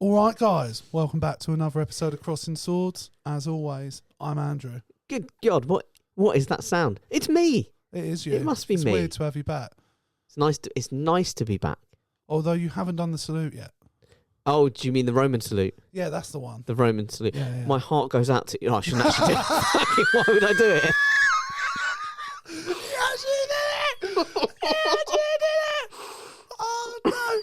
Alright guys, welcome back to another episode of Crossing Swords. As always, I'm Andrew. Good God, what is that sound? It's me. It is you. It must be it's me. It's weird to have you back. It's nice to be back. Although you haven't done the salute yet. Oh, do you mean the Roman salute? Yeah, that's the one. The Roman salute. Yeah. My heart goes out to you. Oh, I shouldn't actually do it. Why would I do it? You actually did it! You actually did it! Oh no!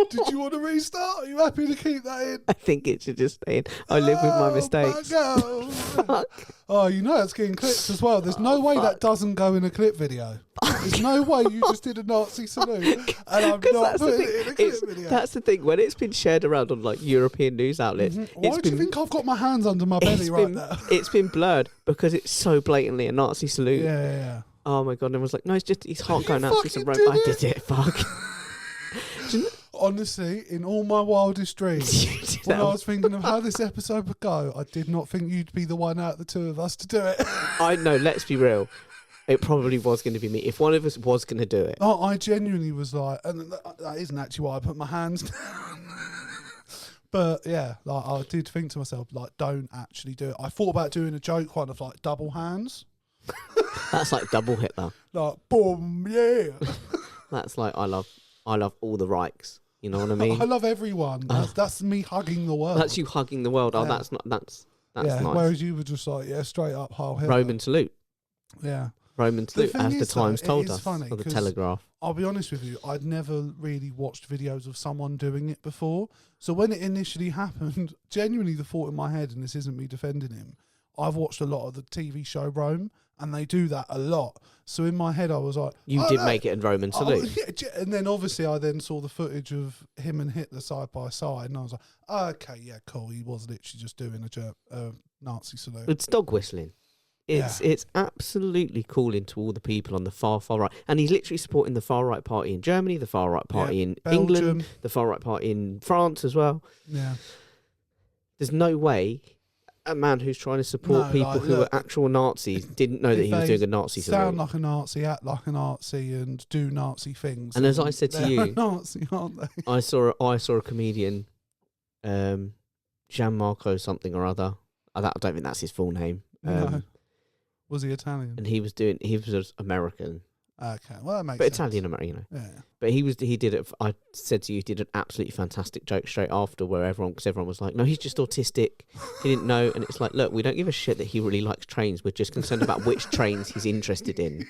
Did you want to restart? Are you happy to keep that in? I think it should just stay in. I live with my mistakes. Fuck. Oh, you know it's getting clipped as well. There's no way that doesn't go in a clip video. There's no way you just did a Nazi salute and I'm not putting it in a clip video. That's the thing. When it's been shared around on like European news outlets, Why do you think I've got my hands under my belly right now? It's been blurred because it's so blatantly a Nazi salute. Yeah. Oh my God! And I was like, no, it's just his heart going out to some rope. I did it. Fuck. Honestly, in all my wildest dreams, when I was thinking of how this episode would go, I did not think you'd be the one out of the two of us to do it. I know, let's be real. It probably was going to be me. If one of us was going to do it. Oh, I genuinely was like, and that isn't actually why I put my hands down. But yeah, like I did think to myself, like, don't actually do it. I thought about doing a joke one of like double hands. That's like double Hitler. Like, boom, yeah. That's like, I love all the Reichs. You know what I mean? I love everyone. That's me hugging the world. That's you hugging the world. Oh, that's nice. Whereas you were just like, straight up Heil Hitler. Roman salute. Yeah. Roman salute, as the Times told us, funny, or the Telegraph. I'll be honest with you, I'd never really watched videos of someone doing it before. So when it initially happened, genuinely the thought in my head, and this isn't me defending him, I've watched a lot of the TV show Rome, and they do that a lot. So in my head, I was like... You did make it a Roman salute. Yeah, and then obviously I then saw the footage of him and Hitler side by side, and I was like, okay, yeah, cool. He was literally just doing a Nazi salute. It's dog whistling. It's absolutely calling to all the people on the far right. And he's literally supporting the far right party in Germany, the far right party in Belgium. England, the far right party in France as well. Yeah. There's no way a man who's trying to support people who are actual Nazis didn't know that he was doing a Nazi salute. Sound like a Nazi, act like a Nazi, and do Nazi things. And as I said to you, Nazi, aren't they? I saw a comedian, Gianmarco something or other. I don't think that's his full name. No. Was he Italian? And he was American. Okay, well that makes but sense. Italian American, you know. Yeah. But he did it. I said to you, he did an absolutely fantastic joke straight after, where everyone was like, "No, he's just autistic. He didn't know." And it's like, look, we don't give a shit that he really likes trains. We're just concerned about which trains he's interested in.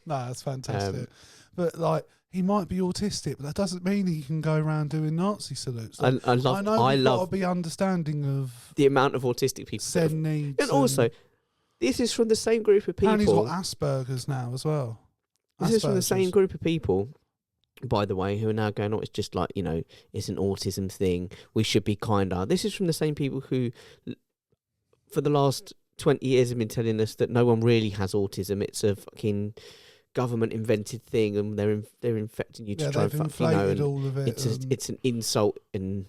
No, that's fantastic. But like, he might be autistic, but that doesn't mean he can go around doing Nazi salutes. Like, I love got to be understanding of the amount of autistic people. Send needs, and also, this is from the same group of people. And he's got Asperger's now as well. This is from the same group of people, by the way, who are now going, oh, it's just like, it's an autism thing. We should be kinder. This is from the same people who, for the last 20 years, have been telling us that no one really has autism. It's a fucking government-invented thing, and they're infecting you to try and fuck, and all of it. It's an insult, and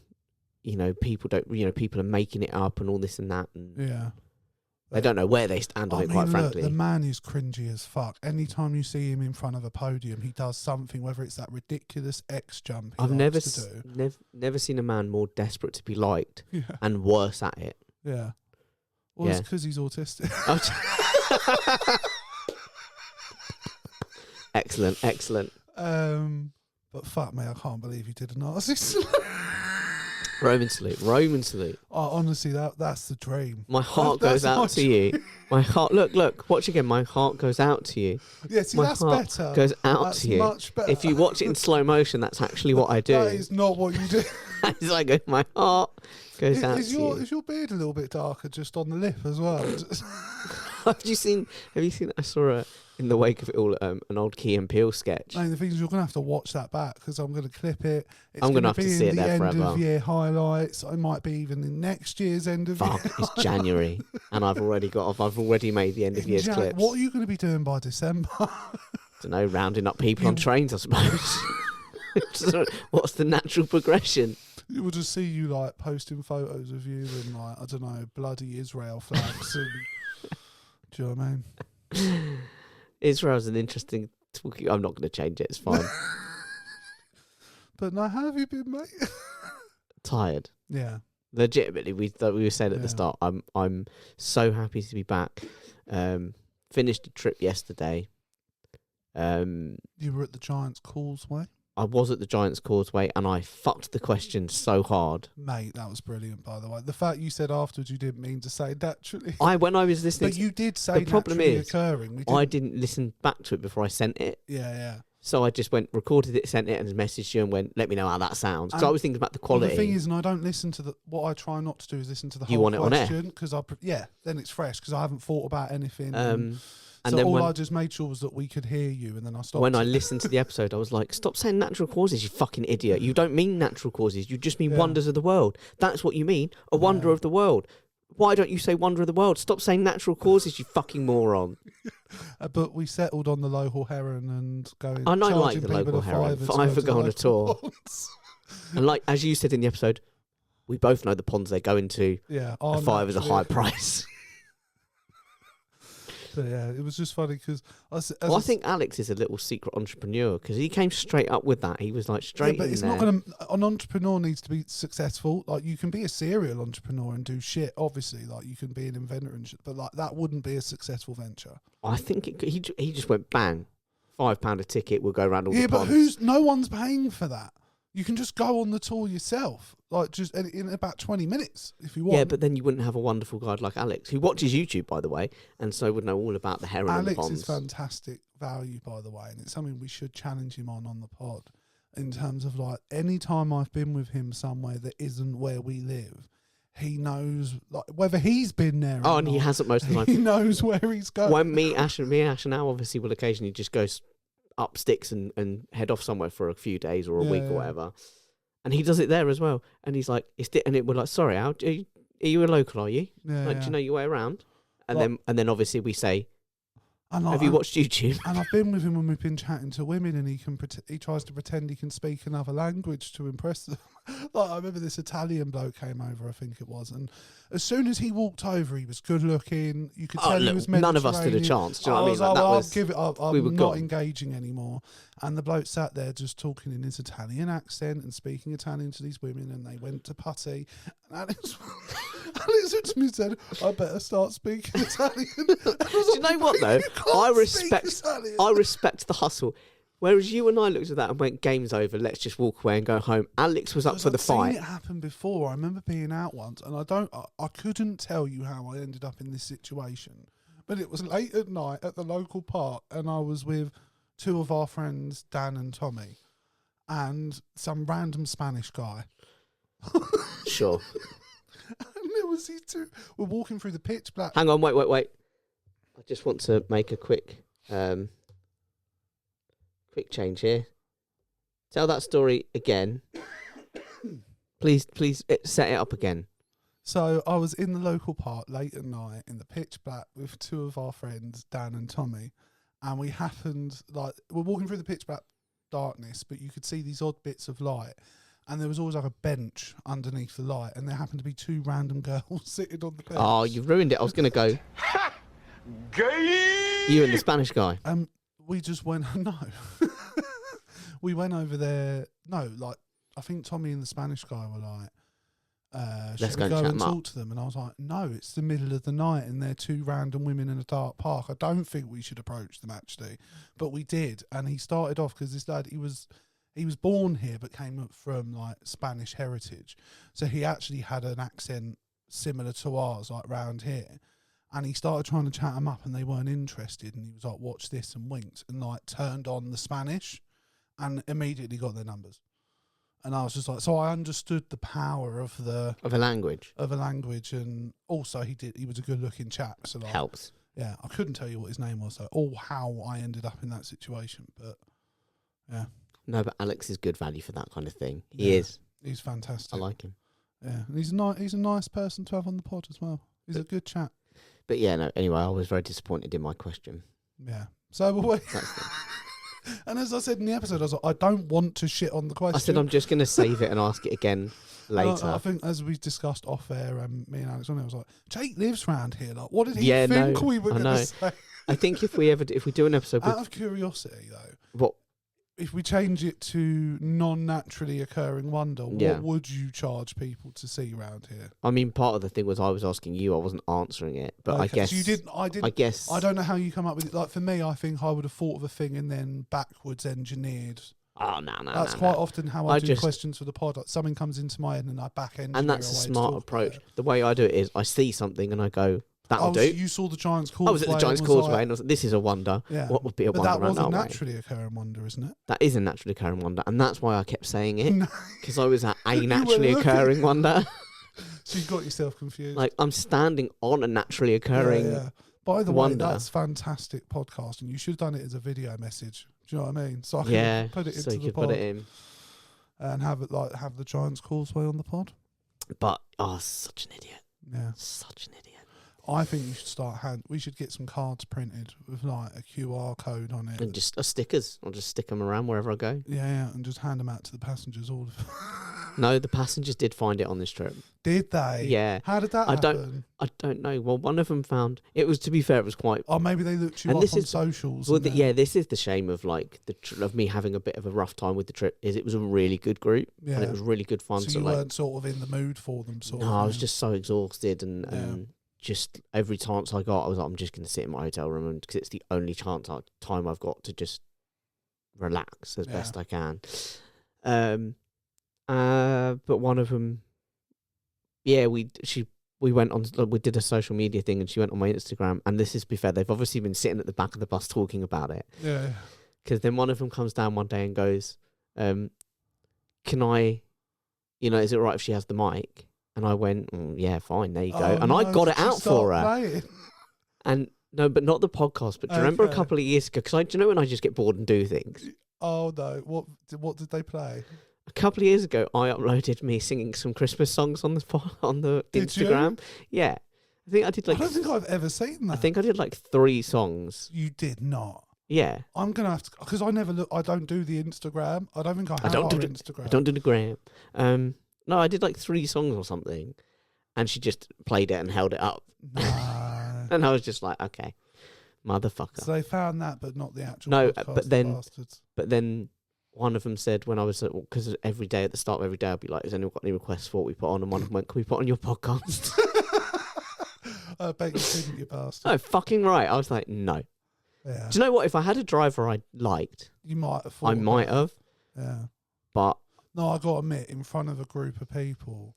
people are making it up and all this and that. And yeah. They don't know where they stand on it, quite frankly. The man is cringy as fuck. Anytime you see him in front of a podium, he does something, whether it's that ridiculous X jump I've never seen a man more desperate to be liked and worse at it. Yeah. Well, it's because he's autistic. Excellent. But fuck me, I can't believe he did a Nazi salute. Roman salute. Oh, honestly, that's the dream. My heart goes out to you. My heart, look, watch again. My heart goes out to you. Yeah, see, that's better. Goes out to you. Much better. If you watch it in slow motion, that's actually what I do. That is not what you do. It's like my heart goes out to you. Is your beard a little bit darker just on the lip as well? Have you seen? I saw in the wake of it all, an old Key and Peele sketch. No, the thing is, you're going to have to watch that back because I'm going to clip it. I'm going to have to see it there forever. End of year highlights. I might be even in next year's end of year. It's January, and I've already made the end of year's clips. What are you going to be doing by December? Don't know, rounding up people on trains, I suppose. What's the natural progression? You will just see you like posting photos of you and like, I don't know, bloody Israel flags. And, do you know what I mean? Israel's an interesting talking. I'm not going to change it. It's fine. But now, how have you been, mate? tired. Yeah. Legitimately, we were saying at the start, I'm so happy to be back. Finished a trip yesterday. You were at the Giants Causeway? I was at the Giants Causeway and I fucked the question so hard. Mate, that was brilliant, by the way. The fact you said afterwards you didn't mean to say naturally. When I was listening, but you did say the problem naturally is, occurring. I didn't listen back to it before I sent it. Yeah. So I just recorded it, sent it, and messaged you and went, let me know how that sounds. Because I was thinking about the quality. Well, the thing is, and I don't listen to what I try not to do is listen to the whole want it on air? question. Because then it's fresh because I haven't thought about anything. And so then all I just made sure was that we could hear you, and then I stopped. When I listened to the episode, I was like, stop saying natural causes, you fucking idiot. You don't mean natural causes. You just mean wonders of the world. That's what you mean, a wonder of the world. Why don't you say wonder of the world? Stop saying natural causes, you fucking moron. But we settled on the local heron and going. I like the local heron. $5 for going on a tour. And like as you said in the episode, we both know the ponds they're going to. Yeah, $5 is a high price. But yeah, it was just funny because I think Alex is a little secret entrepreneur because he came straight up with that. He was like straight. But in it's there. not going to. An entrepreneur needs to be successful. Like you can be a serial entrepreneur and do shit. Obviously, like you can be an inventor and shit. But like that wouldn't be a successful venture. I think he just went bang, £5 a ticket. We'll go around all the ponds. Yeah, but no one's paying for that. You can just go on the tour yourself, like just in about 20 minutes if you want. Yeah, but then you wouldn't have a wonderful guide like Alex, who watches YouTube, by the way, and so would know all about the heron and the ponds. Alex is fantastic value, by the way, and it's something we should challenge him on the pod in terms of like any time I've been with him somewhere that isn't where we live, he knows like whether he's been there. And he hasn't most of the time. He knows where he's going. When me, Ash, and now obviously will occasionally just go up sticks and head off somewhere for a few days or a week or whatever, and he does it there as well. And he's like, and we're like, sorry, Al, are you a local? Are you? Do you know your way around? And then obviously we say, have you watched YouTube? And I've been with him when we've been chatting to women, and he tries to pretend he can speak another language to impress them. Like I remember this Italian bloke came over, I think it was, and as soon as he walked over, he was good looking. You could tell he was Mediterranean. None of us stood a chance. Do you know what I mean? Like, I'll give it up. I'm we were not engaging anymore. And the bloke sat there just talking in his Italian accent and speaking Italian to these women, and they went to putty. And Alex looked at me and said, I better start speaking Italian. Do you know what though? I respect the hustle. Whereas you and I looked at that and went, game's over, let's just walk away and go home. Alex was up for the fight. I've seen it happen before. I remember being out once, and I couldn't tell you how I ended up in this situation. But it was late at night at the local park, and I was with two of our friends, Dan and Tommy, and some random Spanish guy. Sure. And there was these two. We're walking through the pitch black. Hang on, wait. I just want to make a quick change here. Tell that story again. Please set it up again. So I was in the local park late at night in the pitch black with two of our friends, Dan and Tommy, and we're walking through the pitch black darkness, but you could see these odd bits of light, and there was always like a bench underneath the light, and there happened to be two random girls sitting on the bench. Oh, you've ruined it. I was going to go. Gay! You and the Spanish guy. We just went, no. We went over there. No, like, I think Tommy and the Spanish guy were like, let's should we go go and and chat 'em talk to them? And I was like, no, it's the middle of the night and they're two random women in a dark park. I don't think we should approach them, actually. But we did. And he started off, because this lad, he was born here but came from, like, Spanish heritage. So he actually had an accent similar to ours, like, round here. And he started trying to chat them up, and they weren't interested. And he was like, watch this, and winked, and like turned on the Spanish and immediately got their numbers. And I was just like, so I understood the power of a language. And also he was a good looking chap. So like, helps. Yeah. I couldn't tell you what his name was though, or how I ended up in that situation, but yeah. No, but Alex is good value for that kind of thing. He is. He's fantastic. I like him. Yeah. And he's a nice person to have on the pod as well. He's a good chat. But yeah, no, anyway, I was very disappointed in my question. Yeah. So and as I said in the episode, I was like, I don't want to shit on the question. I said I'm just going to save it and ask it again later. I think as we discussed off air, me and Alex on it, I was like, Jake lives round here. Like, what did he think we were going to say? I think if we do an episode... Out of curiosity, though, what? if we change it to non-naturally occurring wonder, what would you charge people to see around here? I mean, part of the thing was I was asking you, I wasn't answering it, but I guess so you didn't. I guess I don't know how you come up with it. Like for me, I think I would have thought of a thing and then backwards engineered. Oh no! That's quite often how I do questions for the pod. Like something comes into my head and I back engineer. And that's a smart approach. The way I do it is I see something and I go, that'll do. So you saw the Giant's Causeway. I was at the Giant's Causeway and I was like, this is a wonder. Yeah. What would be a wonder around that way? That was a naturally occurring wonder, isn't it? That is a naturally occurring wonder, and that's why I kept saying it, because I was at a naturally occurring wonder. So you got yourself confused. Like, I'm standing on a naturally occurring By the way, wonder. that's fantastic podcasting. You should have done it as a video message. Do you know what I mean? So I can put it into the pod. Put it in. And have the Giant's Causeway on the pod. But, such an idiot. Yeah. Such an idiot. I think you should we should get some cards printed with like a QR code on it. And just stickers. I'll just stick them around wherever I go. Yeah, and just hand them out to the passengers all of No, the passengers did find it on this trip. Did they? Yeah. How did that happen? I don't know. Well, one of them found... It was, to be fair, it was quite... Oh, maybe they looked you up on socials. Well, this is the shame of like of me having a bit of a rough time with the trip, is it was a really good group. Yeah. And it was really good fun. So you weren't sort of in the mood for them, sort of. No, I was just so exhausted and just every chance I got, I was like, I'm just going to sit in my hotel room because it's the only time I've got to just relax as best I can. But one of them, we went on, we did a social media thing and she went on my Instagram, and this is, to be fair, they've obviously been sitting at the back of the bus talking about it. Yeah. Because then one of them comes down one day and goes, can I, is it right if she has the mic? And I went, yeah, fine, there you go. And I got it out for her. Playing? And no, but not the podcast. But do you remember a couple of years ago? Because do you know when I just get bored and do things? Oh no! What did they play? A couple of years ago, I uploaded me singing some Christmas songs on the Did Instagram. You? Yeah, I think I did. I don't think I've ever seen that. I think I did 3 songs. You did not. Yeah. I'm gonna have to, because I never look. I don't do the Instagram. I don't think I have Instagram. I don't do the gram. No, I did 3 songs or something, and she just played it and held it up. Nah. And I was just like, okay, motherfucker. So they found that, but not the actual. No, podcast, but then one of them said, when I was because every day at the start of every day I'd be like, has anyone got any requests for what we put on? And one of them went, can we put on your podcast? I bet you didn't, you bastard. No, fucking right. I was like, no. Yeah. Do you know what? If I had a driver I liked, you might have. I might have. Yeah. But no, I got to admit, in front of a group of people,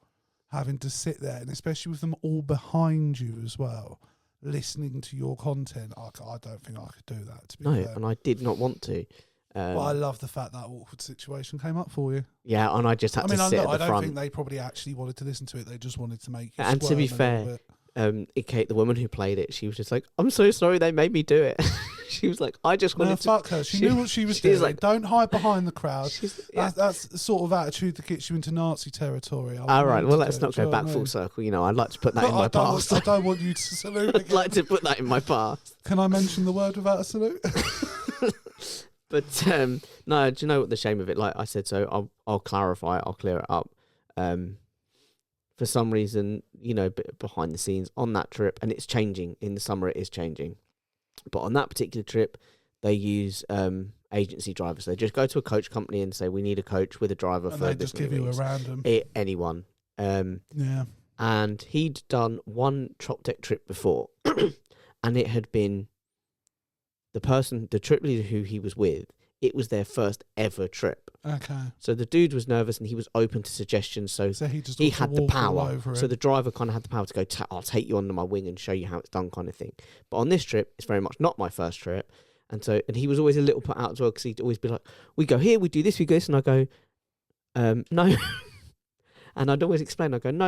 having to sit there, and especially with them all behind you as well, listening to your content, I don't think I could do that. To be fair. And I did not want to. But I love the fact that awkward situation came up for you. Yeah, and I just had to sit at the front. I don't think they probably actually wanted to listen to it. They just wanted to make you. And to be fair, Kate, the woman who played it, she was just like, I'm so sorry they made me do it. She was like, I just wanted to... fuck her. She knew what she was doing. Like, don't hide behind the crowd. That's the sort of attitude that gets you into Nazi territory. All right, well, let's not go back full circle. I'd like to put that in my past. I don't want you to salute again. I'd like to put that in my past. Can I mention the word without a salute? But, no, do you know what the shame of it? Like I said, so I'll clarify it. I'll clear it up. For some reason, behind the scenes on that trip, and it's changing. In the summer, it is changing. But on that particular trip, they use agency drivers. They just go to a coach company and say, we need a coach with a driver for this. And they just give you a random. Anyone. Yeah. And he'd done one Trop Deck trip before, and it had been the trip leader who he was with, it was their first ever trip. Okay. So the dude was nervous and he was open to suggestions. So he had the power. So the driver kind of had the power to go, I'll take you under my wing and show you how it's done, kind of thing. But on this trip, it's very much not my first trip. And he was always a little put out as well, because he'd always be like, we go here, we do this, we go this. And I go, no. And I'd always explain, I go, no,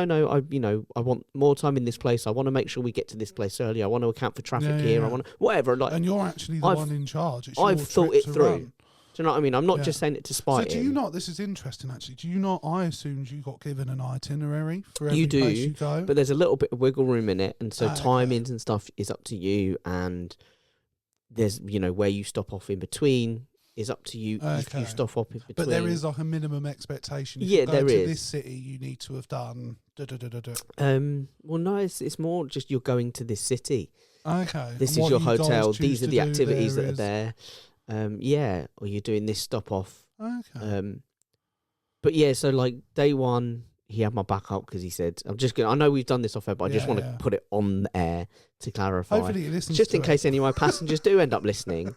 I want more time in this place. I want to make sure we get to this place early. I want to account for traffic here. I want to, whatever. And you're actually the one in charge. I've thought it through. Do you know what I mean? I'm not just saying it to spite him. So do you not, this is interesting actually, do you not, I assumed you got given an itinerary for every place you go? But there's a little bit of wiggle room in it, and so timings and stuff is up to you, and there's, where you stop off in between is up to you if you stop off in between. But there is a minimum expectation. If there is. This city, you need to have done well, no, it's more just you're going to this city. Okay. This is your hotel. These are the activities that are there. yeah, or you're doing this stop off. Okay. But yeah, so like day one, he had my back up because he said, I know we've done this off air, but I just want to put it on the air to clarify. Hopefully he listens just to in it. case any of my passengers do end up listening.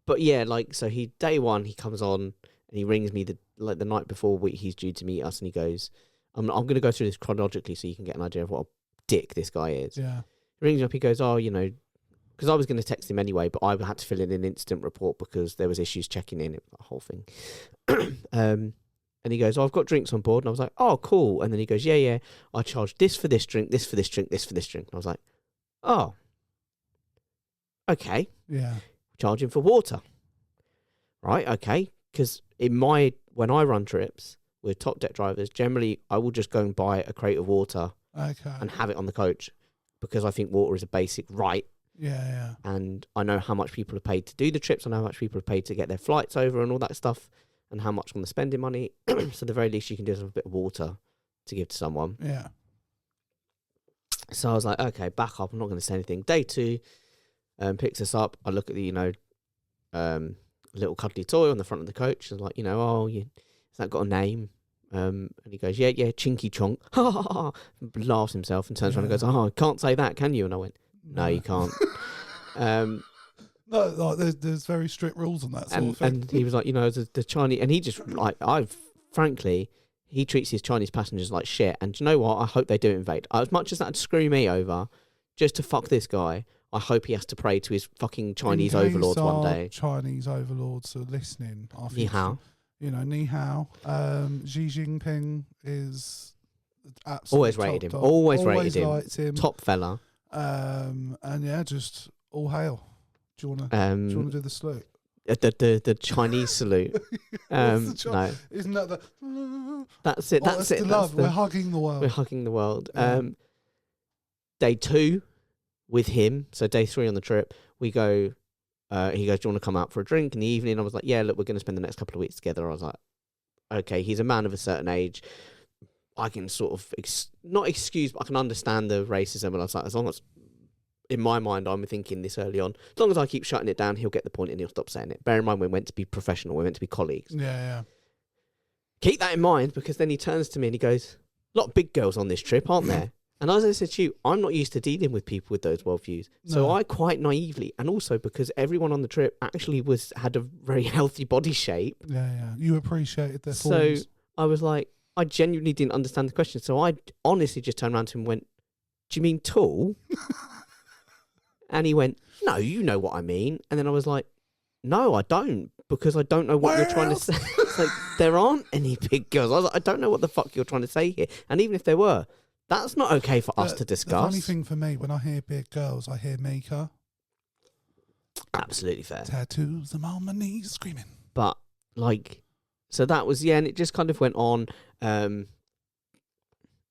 But yeah, like, so day one, he comes on and he rings me the night before he's due to meet us, and he goes, I'm going to go through this chronologically so you can get an idea of what a dick this guy is. Yeah. He rings me up, he goes, oh, you know, because I was going to text him anyway, but I had to fill in an incident report because there was issues checking in, the whole thing. And he goes, oh, I've got drinks on board. And I was like, oh, cool. And then he goes, yeah, I charge this for this drink, this for this drink, this for this drink. And I was like, oh, okay. Yeah. Charging for water. Right, okay. Because when I run trips with top deck drivers, generally I will just go and buy a crate of water and have it on the coach because I think water is a basic right. Yeah. And I know how much people are paid to do the trips. I know how much people are paid to get their flights over and all that stuff, and how much on the spending money. So the very least you can do is have a bit of water to give to someone. Yeah. So I was like, okay, back up. I'm not going to say anything. Day two, picks us up. I look at the, little cuddly toy on the front of the coach. I was like, has that got a name? And he goes, yeah, Chinky Chonk. Laughs himself and turns around and goes, oh, I can't say that, can you? And I went, no, you can't. No, like there's very strict rules on that sort of thing. And he was like, the Chinese, and he just frankly, he treats his Chinese passengers like shit. And do you know what? I hope they do invade. As much as that would screw me over, just to fuck this guy, I hope he has to pray to his fucking Chinese overlords one day. Chinese overlords are listening. Ni hao. Ni hao. Xi Jinping is absolutely always rated him. Always rated him. Liked him. Top fella. And yeah, just all hail. Do you want to do the salute? The Chinese salute. No, isn't that the? That's it. That's it. The love. We're hugging the world. We're hugging the world. Day two with him. So day three on the trip, we go. He goes, "Do you want to come out for a drink in the evening?" I was like, "Yeah, look, we're going to spend the next couple of weeks together." I was like, "Okay, he's a man of a certain age. I can sort of not excuse, but I can understand the racism." And I was like, as long as, in my mind, I'm thinking this early on, as long as I keep shutting it down, he'll get the point and he'll stop saying it. Bear in mind, we're meant to be professional. We're meant to be colleagues. Yeah. Keep that in mind, because then he turns to me and he goes, "A lot of big girls on this trip, aren't there?" And as I said to you, I'm not used to dealing with people with those worldviews. So I quite naively, and also because everyone on the trip actually had a very healthy body shape. Yeah. You appreciated their So forms. I was like, I genuinely didn't understand the question. So I honestly just turned around to him and went, "Do you mean tall?" And he went, "No, you know what I mean." And then I was like, "No, I don't, because I don't know what you're trying to say." It's like, there aren't any big girls. I was like, I don't know what the fuck you're trying to say here. And even if there were, that's not okay for us to discuss. The funny thing for me, when I hear big girls, I hear Mika. Absolutely fair. Tattoos, I'm on my knees screaming. But, so that was, and it just kind of went on. And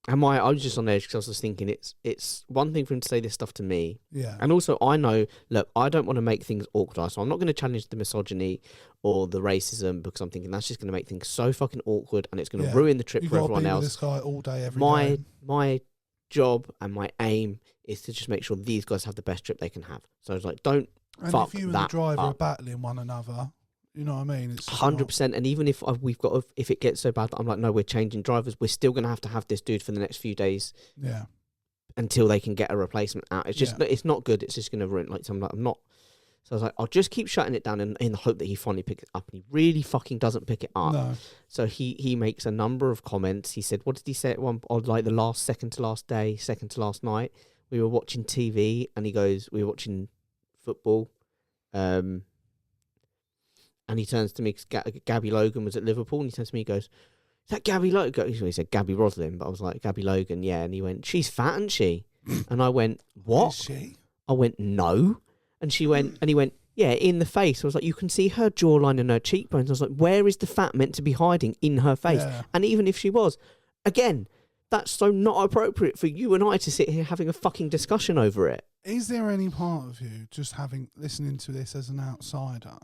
I was just on edge because I was just thinking it's one thing for him to say this stuff to me. Yeah. And also I know, look, I don't want to make things awkward. So I'm not going to challenge the misogyny or the racism, because I'm thinking that's just going to make things so fucking awkward and it's going to ruin the trip for everyone else. You've got to be with this guy all day, every day. My job and my aim is to just make sure these guys have the best trip they can have. So I was like, don't fuck that up. And if you and the driver are battling one another, you know what I mean? It's 100%. And even if if it gets so bad that I'm like, no, we're changing drivers, we're still going to have this dude for the next few days. Yeah. Until they can get a replacement out. It's just, it's not good. It's just going to ruin. So I'm not. So I was like, I'll just keep shutting it down in the hope that he finally picks it up. And he really fucking doesn't pick it up. No. So he makes a number of comments. He said, what did he say at one, on like the second to last day, second to last night? We were watching TV and he goes, we were watching football. And he turns to me, because Gabby Logan was at Liverpool, and he turns to me, he goes, "Is that Gabby Logan?" He said Gabby Roslin, but I was like, Gabby Logan, yeah. And he went, "She's fat, isn't she?" And I went, "What?" Is she? I went, "No." And he went, "Yeah, in the face." I was like, "You can see her jawline and her cheekbones." I was like, "Where is the fat meant to be hiding in her face?" Yeah. And even if she was, again, that's so not appropriate for you and I to sit here having a fucking discussion over it. Is there any part of you just listening to this as an outsider?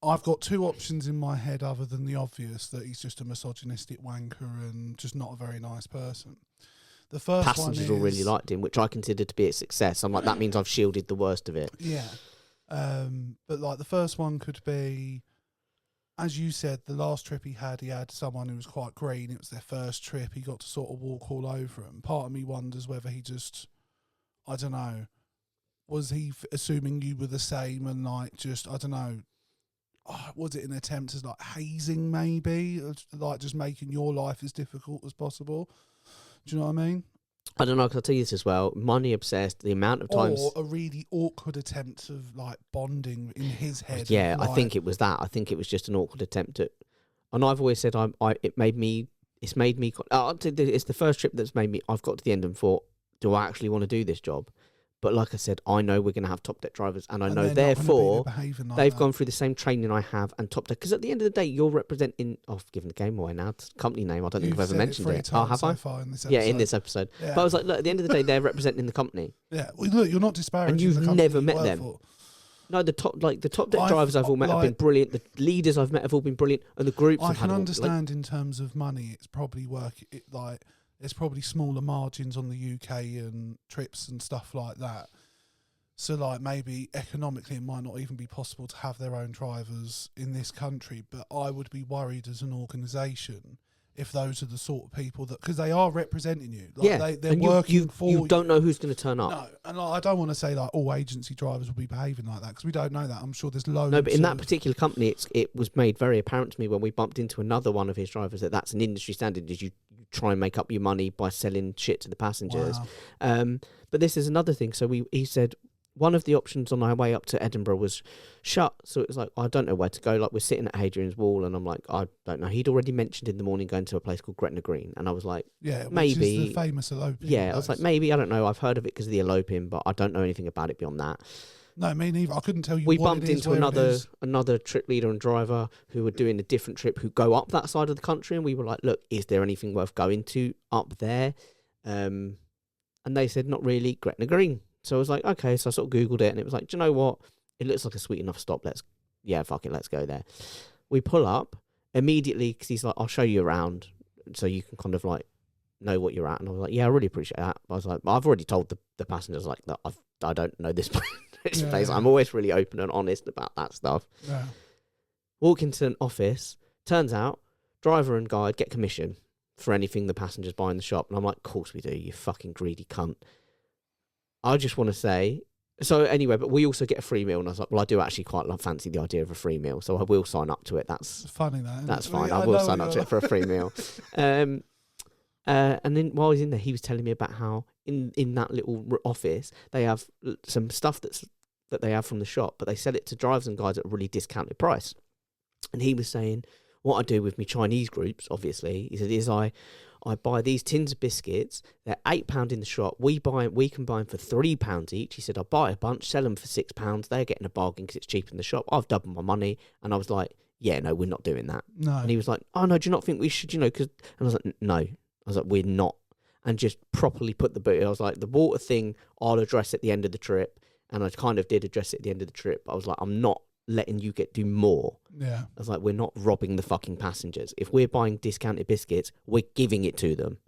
I've got two options in my head other than the obvious, that he's just a misogynistic wanker and just not a very nice person. The first Passengers one all really liked him, which I consider to be a success. I'm like, that means I've shielded the worst of it. Yeah. But like the first one could be, as you said, the last trip he had someone who was quite green. It was their first trip. He got to sort of walk all over him. Part of me wonders whether he just, I don't know, was he assuming you were the same and like just, I don't know, was it an attempt as like hazing maybe? Like just making your life as difficult as possible? Do you know what I mean? I don't know, because I'll tell you this as well. Money obsessed, the amount of times... Or a really awkward attempt of, like, bonding in his head. Yeah, like, I think it was that. I think it was just an awkward attempt at... And I've always said it's made me... It's the first trip that's made me... I've got to the end and thought, do I actually want to do this job? But like I said, I know we're going to have top deck drivers, and I know therefore they've gone through the same training I have and top deck. Because at the end of the day, you're representing. Oh, I've given the game away now. It's a company name. I don't think I've ever mentioned it. Oh, have I? Yeah, in this episode. Yeah. But I was like, look, at the end of the day, they're representing the company. Yeah. Well, look, you're not disparaging. And you've never met them. For. No, the top deck drivers I've all met have been brilliant. The leaders I've met have all been brilliant, and the groups. I can understand in terms of money, it's probably there's probably smaller margins on the UK and trips and stuff like that. So, like, maybe economically it might not even be possible to have their own drivers in this country. But I would be worried as an organisation if those are the sort of people that... Because they are representing you. Like, yeah. They're working for you. You don't know who's going to turn up. No. And I don't want to say, like, all agency drivers will be behaving like that, because we don't know that. I'm sure there's loads... No, but in that particular company, it was made very apparent to me when we bumped into another one of his drivers that that's an industry standard, is you try and make up your money by selling shit to the passengers. Wow. But this is another thing. So he said... One of the options on our way up to Edinburgh was shut, so it was like, I don't know where to go. Like, we're sitting at Hadrian's Wall, and I'm like, I don't know. He'd already mentioned in the morning going to a place called Gretna Green, and I was like, yeah, maybe. Which is the famous eloping. Yeah, I was like, maybe, I don't know. I've heard of it because of the eloping, but I don't know anything about it beyond that. No, me neither. I couldn't tell you. We bumped into another trip leader and driver who were doing a different trip who go up that side of the country, and we were like, look, is there anything worth going to up there? And they said, not really, Gretna Green. So I was like, okay. So I sort of Googled it, and it was like, do you know what? It looks like a sweet enough stop. Fuck it, let's go there. We pull up immediately because he's like, I'll show you around so you can kind of like know what you're at. And I was like, yeah, I really appreciate that. But I was like, I've already told the passengers like that I don't know this place. Yeah. I'm always really open and honest about that stuff. Yeah. Walk into an office. Turns out, driver and guide get commission for anything the passengers buy in the shop. And I'm like, of course we do, you fucking greedy cunt. I just want to say, so anyway, but we also get a free meal, and I was like, well, I do actually quite fancy the idea of a free meal, so I will sign up to it. That's funny, that's fine. I will sign up to it for a free meal. And then while I was in there, he was telling me about how in that little office they have some stuff that they have from the shop, but they sell it to drivers and guides at a really discounted price. And he was saying, what I do with my Chinese groups, obviously, he said, is I buy these tins of biscuits. They're £8 in the shop. We can buy them for £3 each. He said, I buy a bunch, sell them for £6. They're getting a bargain because it's cheap in the shop. I've doubled my money. And I was like, yeah, no, we're not doing that. No. And he was like, oh, no, do you not think we should, cause... And I was like, no. I was like, we're not. And just properly put the boot. I was like, the water thing, I'll address at the end of the trip. And I kind of did address it at the end of the trip. I was like, I'm not letting you do more. Yeah. I was like, we're not robbing the fucking passengers. If we're buying discounted biscuits, we're giving it to them.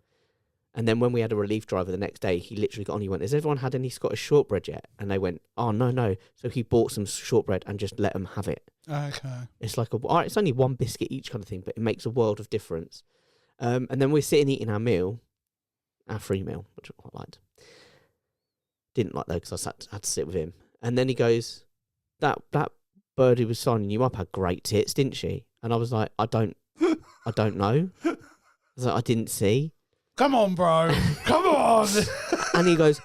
And then when we had a relief driver the next day, he literally got on, he went, has everyone had any Scottish shortbread yet? And they went, oh, no. So he bought some shortbread and just let them have it. Okay. It's like, it's only one biscuit each kind of thing, but it makes a world of difference. And then we're sitting eating our free meal, which I quite liked. Didn't like though, because I had to sit with him. And then he goes, that bird who was signing you up had great tits, didn't she? And I was like, I don't know. I was like, I didn't see. Come on, bro. Come on. And he goes,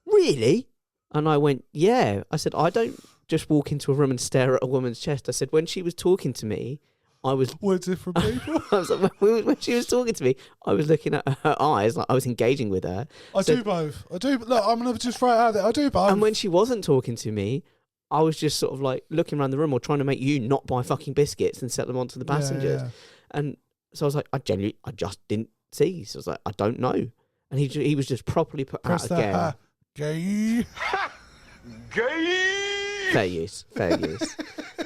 really? And I went, yeah. I said, I don't just walk into a room and stare at a woman's chest. I said, when she was talking to me, I was... We're different people. I was like, when she was talking to me, I was looking at her eyes, like I was engaging with her. I do both. Look, I'm going to just throw it out there. I do both. And when she wasn't talking to me, I was just sort of like looking around the room or trying to make you not buy fucking biscuits and set them onto the passengers. Yeah. And so I was like, I just didn't see. So I was like, I don't know. And he was just properly put Press out again. Gay. Gay. Fair use.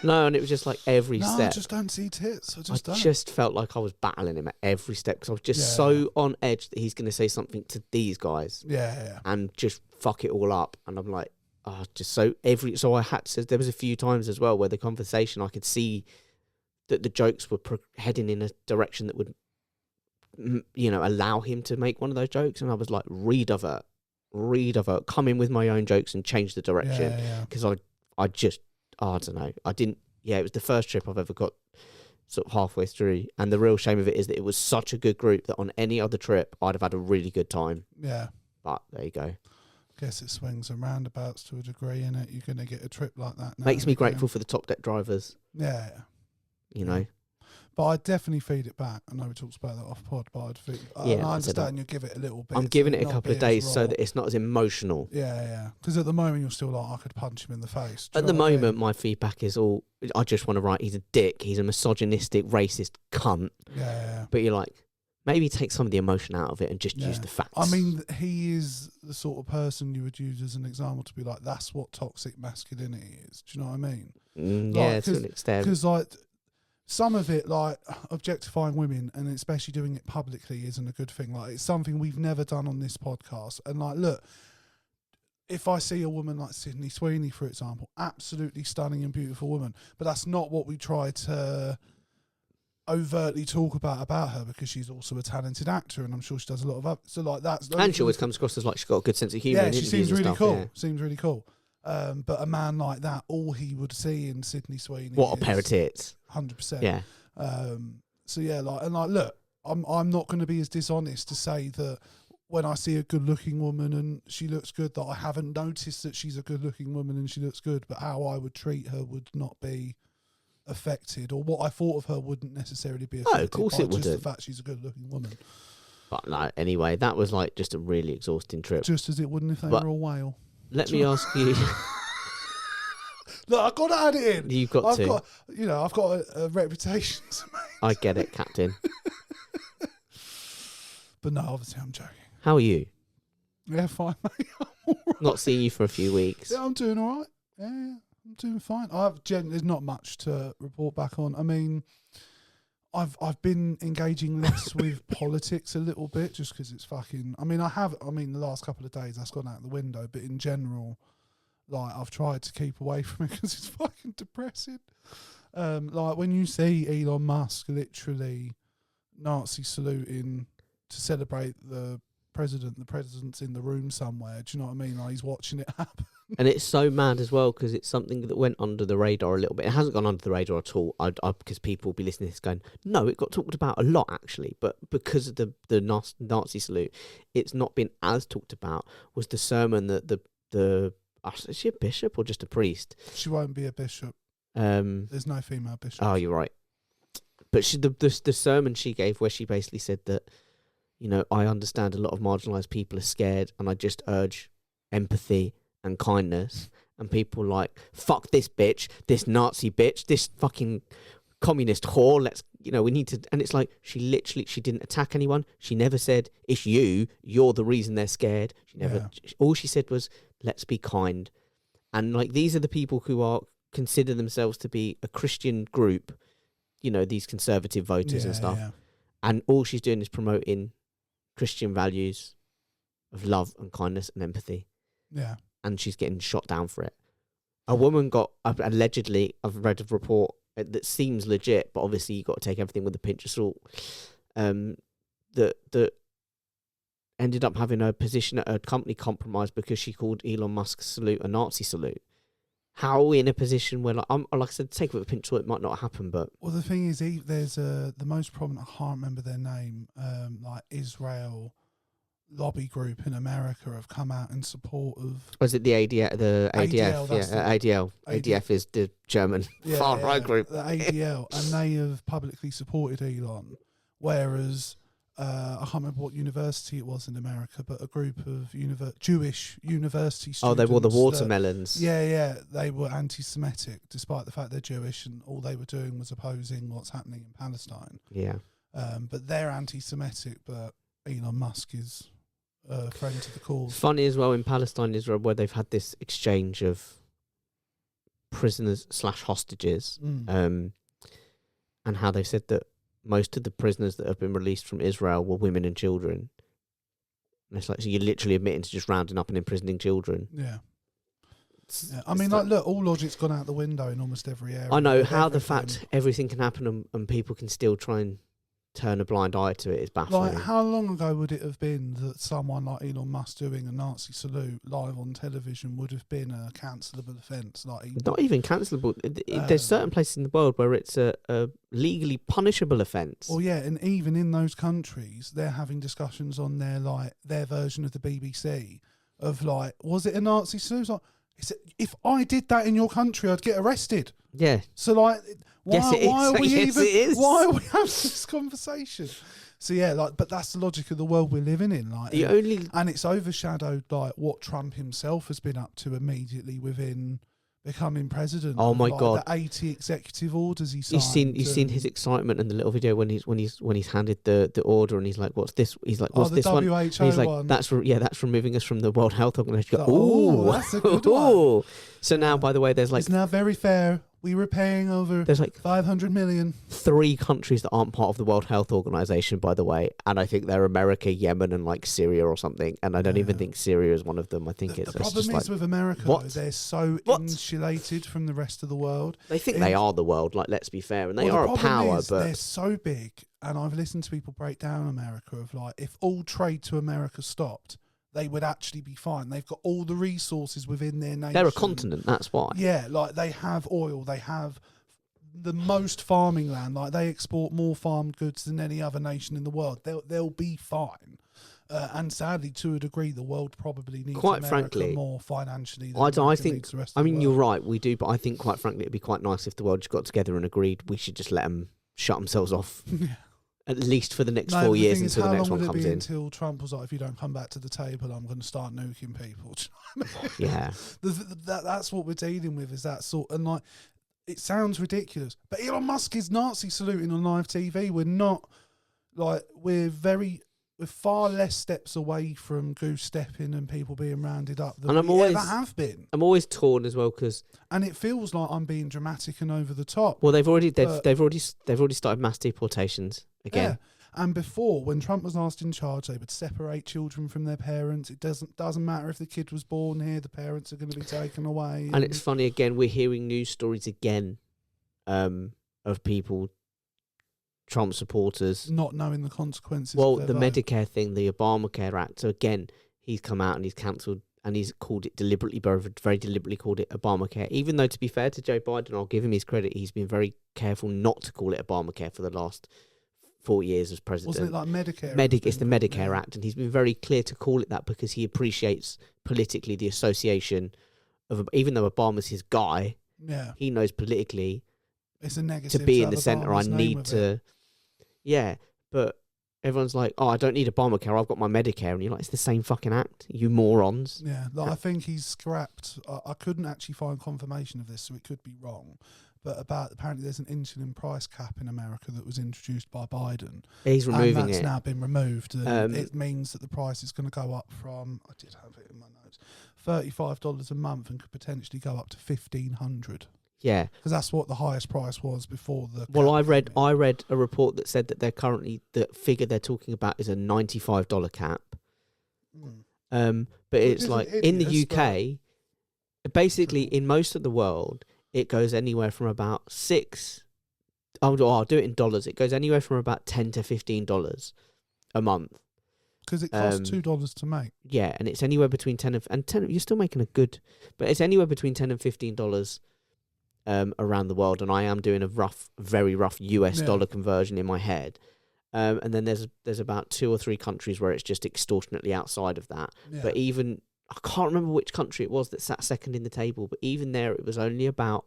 No, and it was just like every step. I just don't see tits. I just felt like I was battling him at every step because I was just so on edge that he's going to say something to these guys. Yeah. And just fuck it all up. And I'm like, so I had to. There was a few times as well where the conversation I could see that the jokes were heading in a direction that would, allow him to make one of those jokes, and I was like, redivert, come in with my own jokes and change the direction, because I don't know, I didn't. Yeah, it was the first trip I've ever got sort of halfway through, and the real shame of it is that it was such a good group that on any other trip I'd have had a really good time. Yeah, but there you go. Guess it swings and roundabouts to a degree, innit? You're going to get a trip like that now. Makes me grateful for the top deck drivers. Yeah. You know. But I'd definitely feed it back. I know we talked about that off pod, but I'd feed, I understand you give it a little bit. I'm giving it a couple of days so that it's not as emotional. Yeah. Because at the moment you're still like, I could punch him in the face. At the moment, my feedback is all, I just want to write, he's a dick, he's a misogynistic, racist cunt. Yeah. But you're like, maybe take some of the emotion out of it and just use the facts. I mean, he is the sort of person you would use as an example to be like, that's what toxic masculinity is. Do you know what I mean? Yeah, to an extent. Because, like, some of it, like, objectifying women and especially doing it publicly isn't a good thing. Like, it's something we've never done on this podcast. And, like, look, if I see a woman like Sydney Sweeney, for example, absolutely stunning and beautiful woman, but that's not what we try to overtly talk about her, because she's also a talented actor and I'm sure she does a lot of other, so like that's, and she always comes across as like she's got a good sense of humour. Yeah, she seems really cool. Seems really cool. But a man like that, all he would see in Sydney Sweeney, what a pair of tits. 100%. Yeah. So yeah, like look, I'm not going to be as dishonest to say that when I see a good looking woman and she looks good, that I haven't noticed that she's a good looking woman and she looks good, but how I would treat her would not be affected, or what I thought of her wouldn't necessarily be affected. Oh, of course it would. Just the fact she's a good-looking woman. But like, anyway, that was like just a really exhausting trip. Just as it wouldn't if they were a whale. Let me ask you. Look, I've got to add it in. You've got to. I've got a reputation to make. I get it, Captain. But no, obviously I'm joking. How are you? Yeah, fine, mate. I'm all right. Not seeing you for a few weeks. Yeah, I'm doing all right. Yeah. I'm doing fine. There's not much to report back on. I mean, I've been engaging less with politics a little bit, just because it's fucking. I mean, the last couple of days that's gone out the window. But in general, like, I've tried to keep away from it because it's fucking depressing. Like when you see Elon Musk literally Nazi saluting to celebrate the president's in the room somewhere. Do you know what I mean? Like, he's watching it happen. And it's so mad as well, because it's something that went under the radar a little bit. It hasn't gone under the radar at all, because people will be listening to this going, no, it got talked about a lot, actually. But because of the Nazi salute, it's not been as talked about, was the sermon that is she a bishop or just a priest? She won't be a bishop. There's no female bishop. Oh, you're right. But the sermon she gave, where she basically said that, I understand a lot of marginalised people are scared, and I just urge empathy and kindness. And people like, fuck this bitch, this Nazi bitch, this fucking communist whore. We need to. And it's like, she didn't attack anyone. She never said, it's you're the reason they're scared. She never. All she said was, let's be kind. And like, these are the people who consider themselves to be a Christian group. These conservative voters and stuff. Yeah. And all she's doing is promoting Christian values of love and kindness and empathy. Yeah. And she's getting shot down for it. A woman got, allegedly, I've read a report that seems legit, but obviously you've got to take everything with a pinch of salt, that ended up having her position at her company compromised because she called Elon Musk's salute a Nazi salute. How are we in a position where, like I said, take it with a pinch of salt, it might not happen, but... Well, the thing is, there's the most prominent, I can't remember their name, like Israel lobby group in America have come out in support of... Was it the ADF? The ADF, ADL. ADF is the German far-right group. The ADL, and they have publicly supported Elon, whereas... I can't remember what university it was in America, but a group of Jewish university students. Oh, they wore the watermelons. They were anti-Semitic, despite the fact they're Jewish, and all they were doing was opposing what's happening in Palestine. Yeah. But they're anti-Semitic, but Elon Musk is a friend to the cause. Funny as well, in Palestine, Israel, where they've had this exchange of prisoners / hostages, and how they said that most of the prisoners that have been released from Israel were women and children. And it's like, so you're literally admitting to just rounding up and imprisoning children. Yeah. Yeah. I mean, like, look, all logic's gone out the window in almost every area. I know with how the everything. fact everything can happen and people can still try and turn a blind eye to it is baffling. Like, how long ago would it have been that someone like Elon Musk doing a Nazi salute live on television would have been a cancelable offence? Like, Not even cancelable. There's certain places in the world where it's a legally punishable offence. Well, yeah, and even in those countries, they're having discussions on their version of the BBC of like, was it a Nazi salute? It's like, if I did that in your country, I'd get arrested. Yeah. So like, why are we Yes, it is. Why are we having this conversation? So yeah, like, but that's the logic of the world we're living in. Like, and it's overshadowed like what Trump himself has been up to immediately within becoming president. Oh my like, God! the 80 executive orders he signed. You've seen his excitement in the little video when he's handed the order and he's like, "What's this?" He's like, "What's this WHO one?" And he's like, one. "That's removing us from the World Health Organization." Like, oh, that's a good one. So now, by the way, there's like, it's now very fair. We were paying over there's like 500 million. 3 countries that aren't part of the World Health Organization, by the way, and I think they're America, Yemen, and like Syria or something. And I don't even think Syria is one of them. I think the problem is with America, though, they're so insulated from the rest of the world. They think they are the world. Like, let's be fair, and they are a power, but they're so big. And I've listened to people break down America of like, if all trade to America stopped, they would actually be fine. They've got all the resources within their nation. They're a continent, that's why. Yeah, like they have oil, they have the most farming land. Like they export more farmed goods than any other nation in the world. They'll be fine. And sadly, to a degree, the world probably needs America more financially. Than I think. Needs the rest I of mean, the you're world. right. We do, but I think, quite frankly, it'd be quite nice if the world just got together and agreed we should just let them shut themselves off. Yeah. At least for the next 4 years until the next one comes in. How long would it be until Trump was like, if you don't come back to the table, I'm going to start nuking people? Yeah. That's what we're dealing with, is that sort. And like, it sounds ridiculous, but Elon Musk is Nazi saluting on live TV. We're not, like, we're far less steps away from goose stepping and people being rounded up than ever have been. I'm always torn as well, and it feels like I'm being dramatic and over the top. Well, they've already started mass deportations again. Yeah. And before, when Trump was last in charge, they would separate children from their parents. It doesn't matter if the kid was born here; the parents are going to be taken away. And it's funny again. We're hearing news stories again of people, Trump supporters, not knowing the consequences. Well, of the their vote. Medicare thing, the Obamacare Act. So again, he's come out and he's cancelled, and he's called it deliberately, very deliberately called it Obamacare. Even though, to be fair to Joe Biden, I'll give him his credit. He's been very careful not to call it Obamacare for the last 4 years as president. Wasn't it like Medicare? It's the Medicare Act, and he's been very clear to call it that because he appreciates politically the association of, even though Obama's his guy, he knows politically it's a negative to be in the centre. I need to, but everyone's like, oh, I don't need Obamacare, I've got my Medicare, and you're like, it's the same fucking act, you morons. Yeah, like, I think he's scrapped. I couldn't actually find confirmation of this, so it could be wrong. But apparently there's an insulin price cap in America that was introduced by Biden. He's removing and that's it. now been removed. And it means that the price is going to go up from, I did have it in my notes, $35 a month, and could potentially go up to $1,500. Yeah, because that's what the highest price was before the. Well, I read a report that said that they're currently, the figure they're talking about is a $95 cap. But it's like in the UK, basically in most of the world, it goes anywhere from about I'll do it in dollars. It goes anywhere from about $10 to $15 a month. Because it costs $2 to make. Yeah, and it's anywhere between 10 and 10. You're still making a good, but it's anywhere between $10 and $15 around the world. And I am doing a very rough US dollar conversion in my head. And then there's about 2 or 3 countries where it's just extortionately outside of that. Yeah. But even, I can't remember which country it was that sat second in the table, but even there it was only about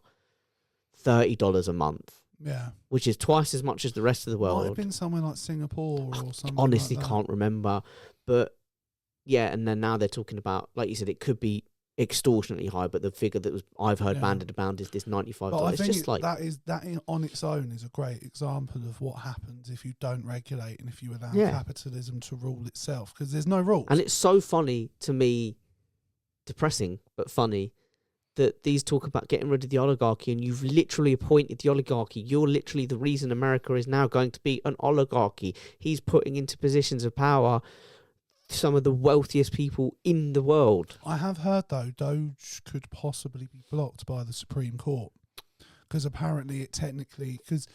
$30 a month. Yeah. Which is twice as much as the rest of the world. Might have been somewhere like Singapore or something. Honestly, like that. Can't remember. But yeah, and then now they're talking about, like you said, it could be extortionately high, but the figure that I've heard banded about is this $95. But I think just like that on its own is a great example of what happens if you don't regulate and if you allow capitalism to rule itself, because there's no rules. And it's so funny to me, depressing but funny, that these talk about getting rid of the oligarchy, and you've literally appointed the oligarchy. You're literally the reason America is now going to be an oligarchy. He's putting into positions of power some of the wealthiest people in the world. I have heard, though, Doge could possibly be blocked by the Supreme Court because apparently because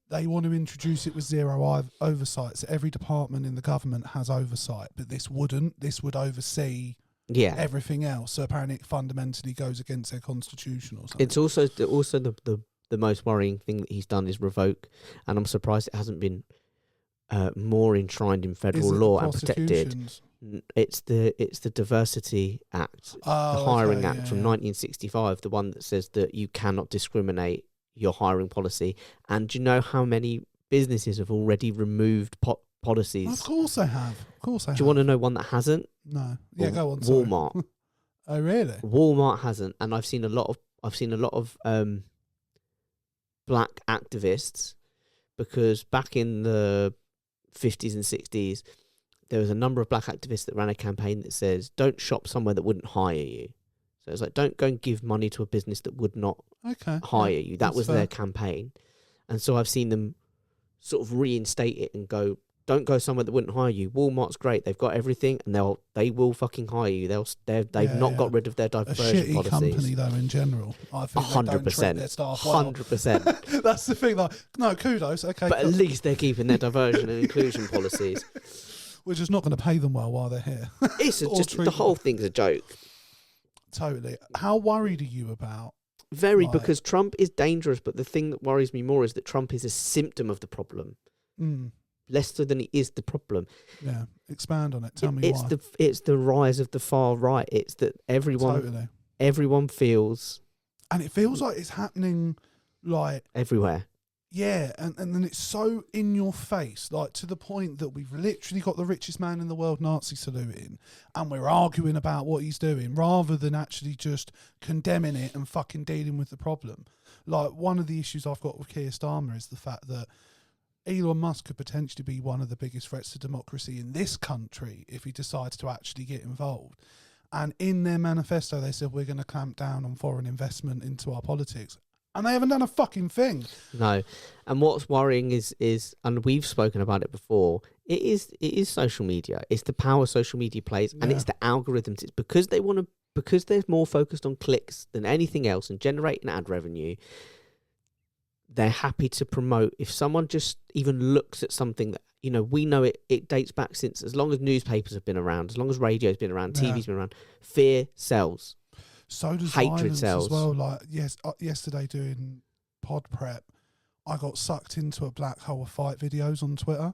they want to introduce it with zero oversight. So every department in the government has oversight, but this wouldn't. This would oversee everything else. So apparently it fundamentally goes against their constitution or something. It's also the most worrying thing that he's done is revoke, and I'm surprised it hasn't been more enshrined in federal law and protected. It's the Diversity Act, the Hiring Act from 1965, the one that says that you cannot discriminate your hiring policy. And do you know how many businesses have already removed policies? Of course they have. Do you want to know one that hasn't? No. Yeah, go on. Walmart. Oh, really? Walmart hasn't, and I've seen a lot of black activists, because back in the 50s and 60s, there was a number of black activists that ran a campaign that says, don't shop somewhere that wouldn't hire you. So it's like, don't go and give money to a business that would not hire you. That was their campaign. And so I've seen them sort of reinstate it and go, don't go somewhere that wouldn't hire you. Walmart's great. They've got everything, and they will fucking hire you. They've not got rid of their diversion policies. A shitty company, though, in general. I think 100%. Their staff well. 100%. That's the thing. Like, no, kudos. Okay, but at least they're keeping their diversion and inclusion policies. We're just not going to pay them well while they're here. It's just the whole thing's a joke. Totally. How worried are you about? Very, because Trump is dangerous, but the thing that worries me more is that Trump is a symptom of the problem. Less so than he is the problem. Yeah, expand on it. Tell me why. It's the rise of the far right. It's that everyone feels, and it feels like it's happening like everywhere. Yeah, and then it's so in your face, like to the point that we've literally got the richest man in the world Nazi saluting, and we're arguing about what he's doing rather than actually just condemning it and fucking dealing with the problem. Like, one of the issues I've got with Keir Starmer is the fact that Elon Musk could potentially be one of the biggest threats to democracy in this country if he decides to actually get involved. And in their manifesto, they said, we're going to clamp down on foreign investment into our politics. And they haven't done a fucking thing. No. And what's worrying is, and we've spoken about it before, it is social media. It's the power social media plays, and it's the algorithms. It's because they're more focused on clicks than anything else and generating ad revenue. They're happy to promote. If someone just even looks at something that, we know it dates back since, as long as newspapers have been around, as long as radio's been around, TV's been around, fear sells. So does hatred violence sells as well. Like, yesterday doing pod prep, I got sucked into a black hole of fight videos on Twitter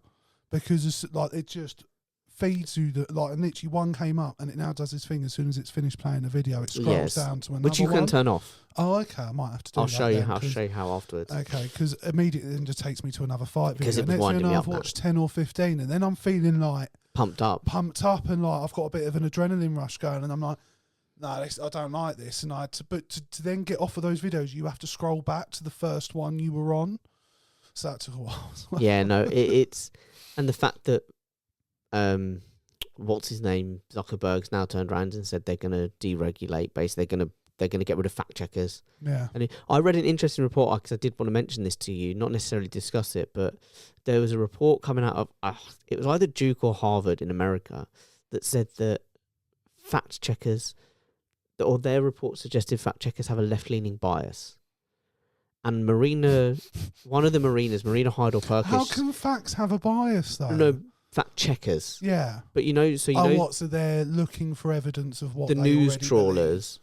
because it's like it just feeds you and literally one came up and it now does this thing as soon as it's finished playing a video, it scrolls down to another which you can turn off. Oh, okay. I might have to do I'll that. I'll show you how afterwards. Okay, because immediately then just takes me to another fight video. Because it was next winding thing me I've up watched 10 or 15 and then I'm feeling like pumped up and like I've got a bit of an adrenaline rush going and I'm like, no, I don't like this. And but to then get off of those videos, you have to scroll back to the first one you were on. So that took a while. Yeah, no, it's and the fact that what's his name, Zuckerberg's now turned around and said they're going to deregulate. Basically, they're going to get rid of fact checkers. Yeah. And I read an interesting report because I did want to mention this to you, not necessarily discuss it, but there was a report coming out of it was either Duke or Harvard in America that said that fact checkers, or their report suggested fact checkers have a left-leaning bias. And one of the Marina Hyde-Perkins. How can facts have a bias, though? No, fact checkers. Yeah. But so they're looking for evidence of what the they news already trawlers,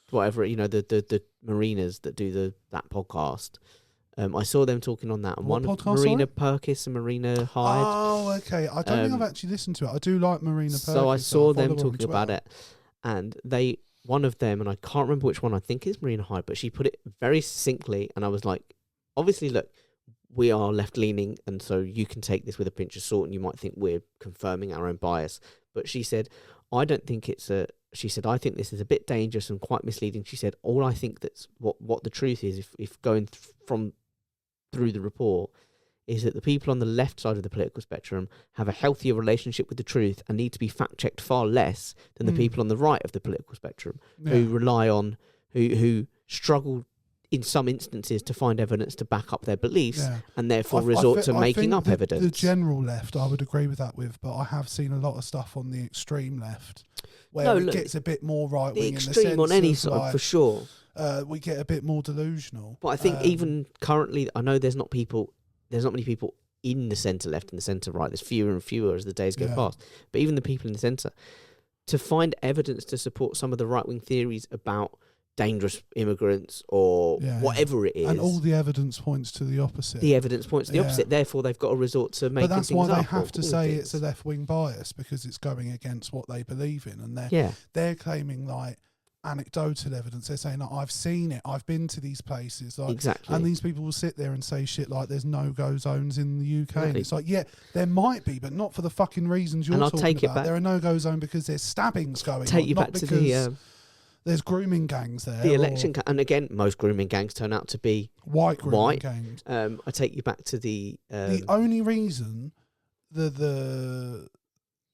whatever, the marinas that do that podcast. I saw them talking on that. And what one podcast, Marina Perkis and Marina Hyde. Oh, okay. I don't think I've actually listened to it. I do like Marina Perkis. So I saw them talking about it, and one of them, and I can't remember which one, I think is Marina Hyde, but she put it very succinctly, and I was like, obviously, look, we are left-leaning, and so you can take this with a pinch of salt, and you might think we're confirming our own bias. But she said, I don't think I think this is a bit dangerous and quite misleading. She said, all I think that's what the truth is, if going through the report, is that the people on the left side of the political spectrum have a healthier relationship with the truth and need to be fact-checked far less than the people on the right of the political spectrum who rely on, who struggle in some instances, to find evidence to back up their beliefs, Yeah. and therefore resort to making up evidence. The general left, I would agree with that but I have seen a lot of stuff on the extreme left where it gets a bit more right wing. The extreme on any side, like, for sure. We get a bit more delusional. But I think even currently, I know there's not many people in the centre left and the centre right. There's fewer and fewer as the days go past. But even the people in the centre, to find evidence to support some of the right wing theories about dangerous immigrants or whatever it is. And all the evidence points to the opposite. The evidence points to the opposite. Therefore, they've got to resort to making things up. But that's why they have to say it's a left-wing bias, because it's going against what they believe in. And they're claiming, like, anecdotal evidence. They're saying, like, I've seen it. I've been to these places. Like, exactly. And these people will sit there and say shit like there's no-go zones in the UK. Exactly. And it's like, yeah, there might be, but not for the fucking reasons you're talking about. There are no-go zone because there's stabbings going on. Take you back to the... There's grooming gangs there. The election, and again, most grooming gangs turn out to be white grooming gangs. I take you back to the only reason the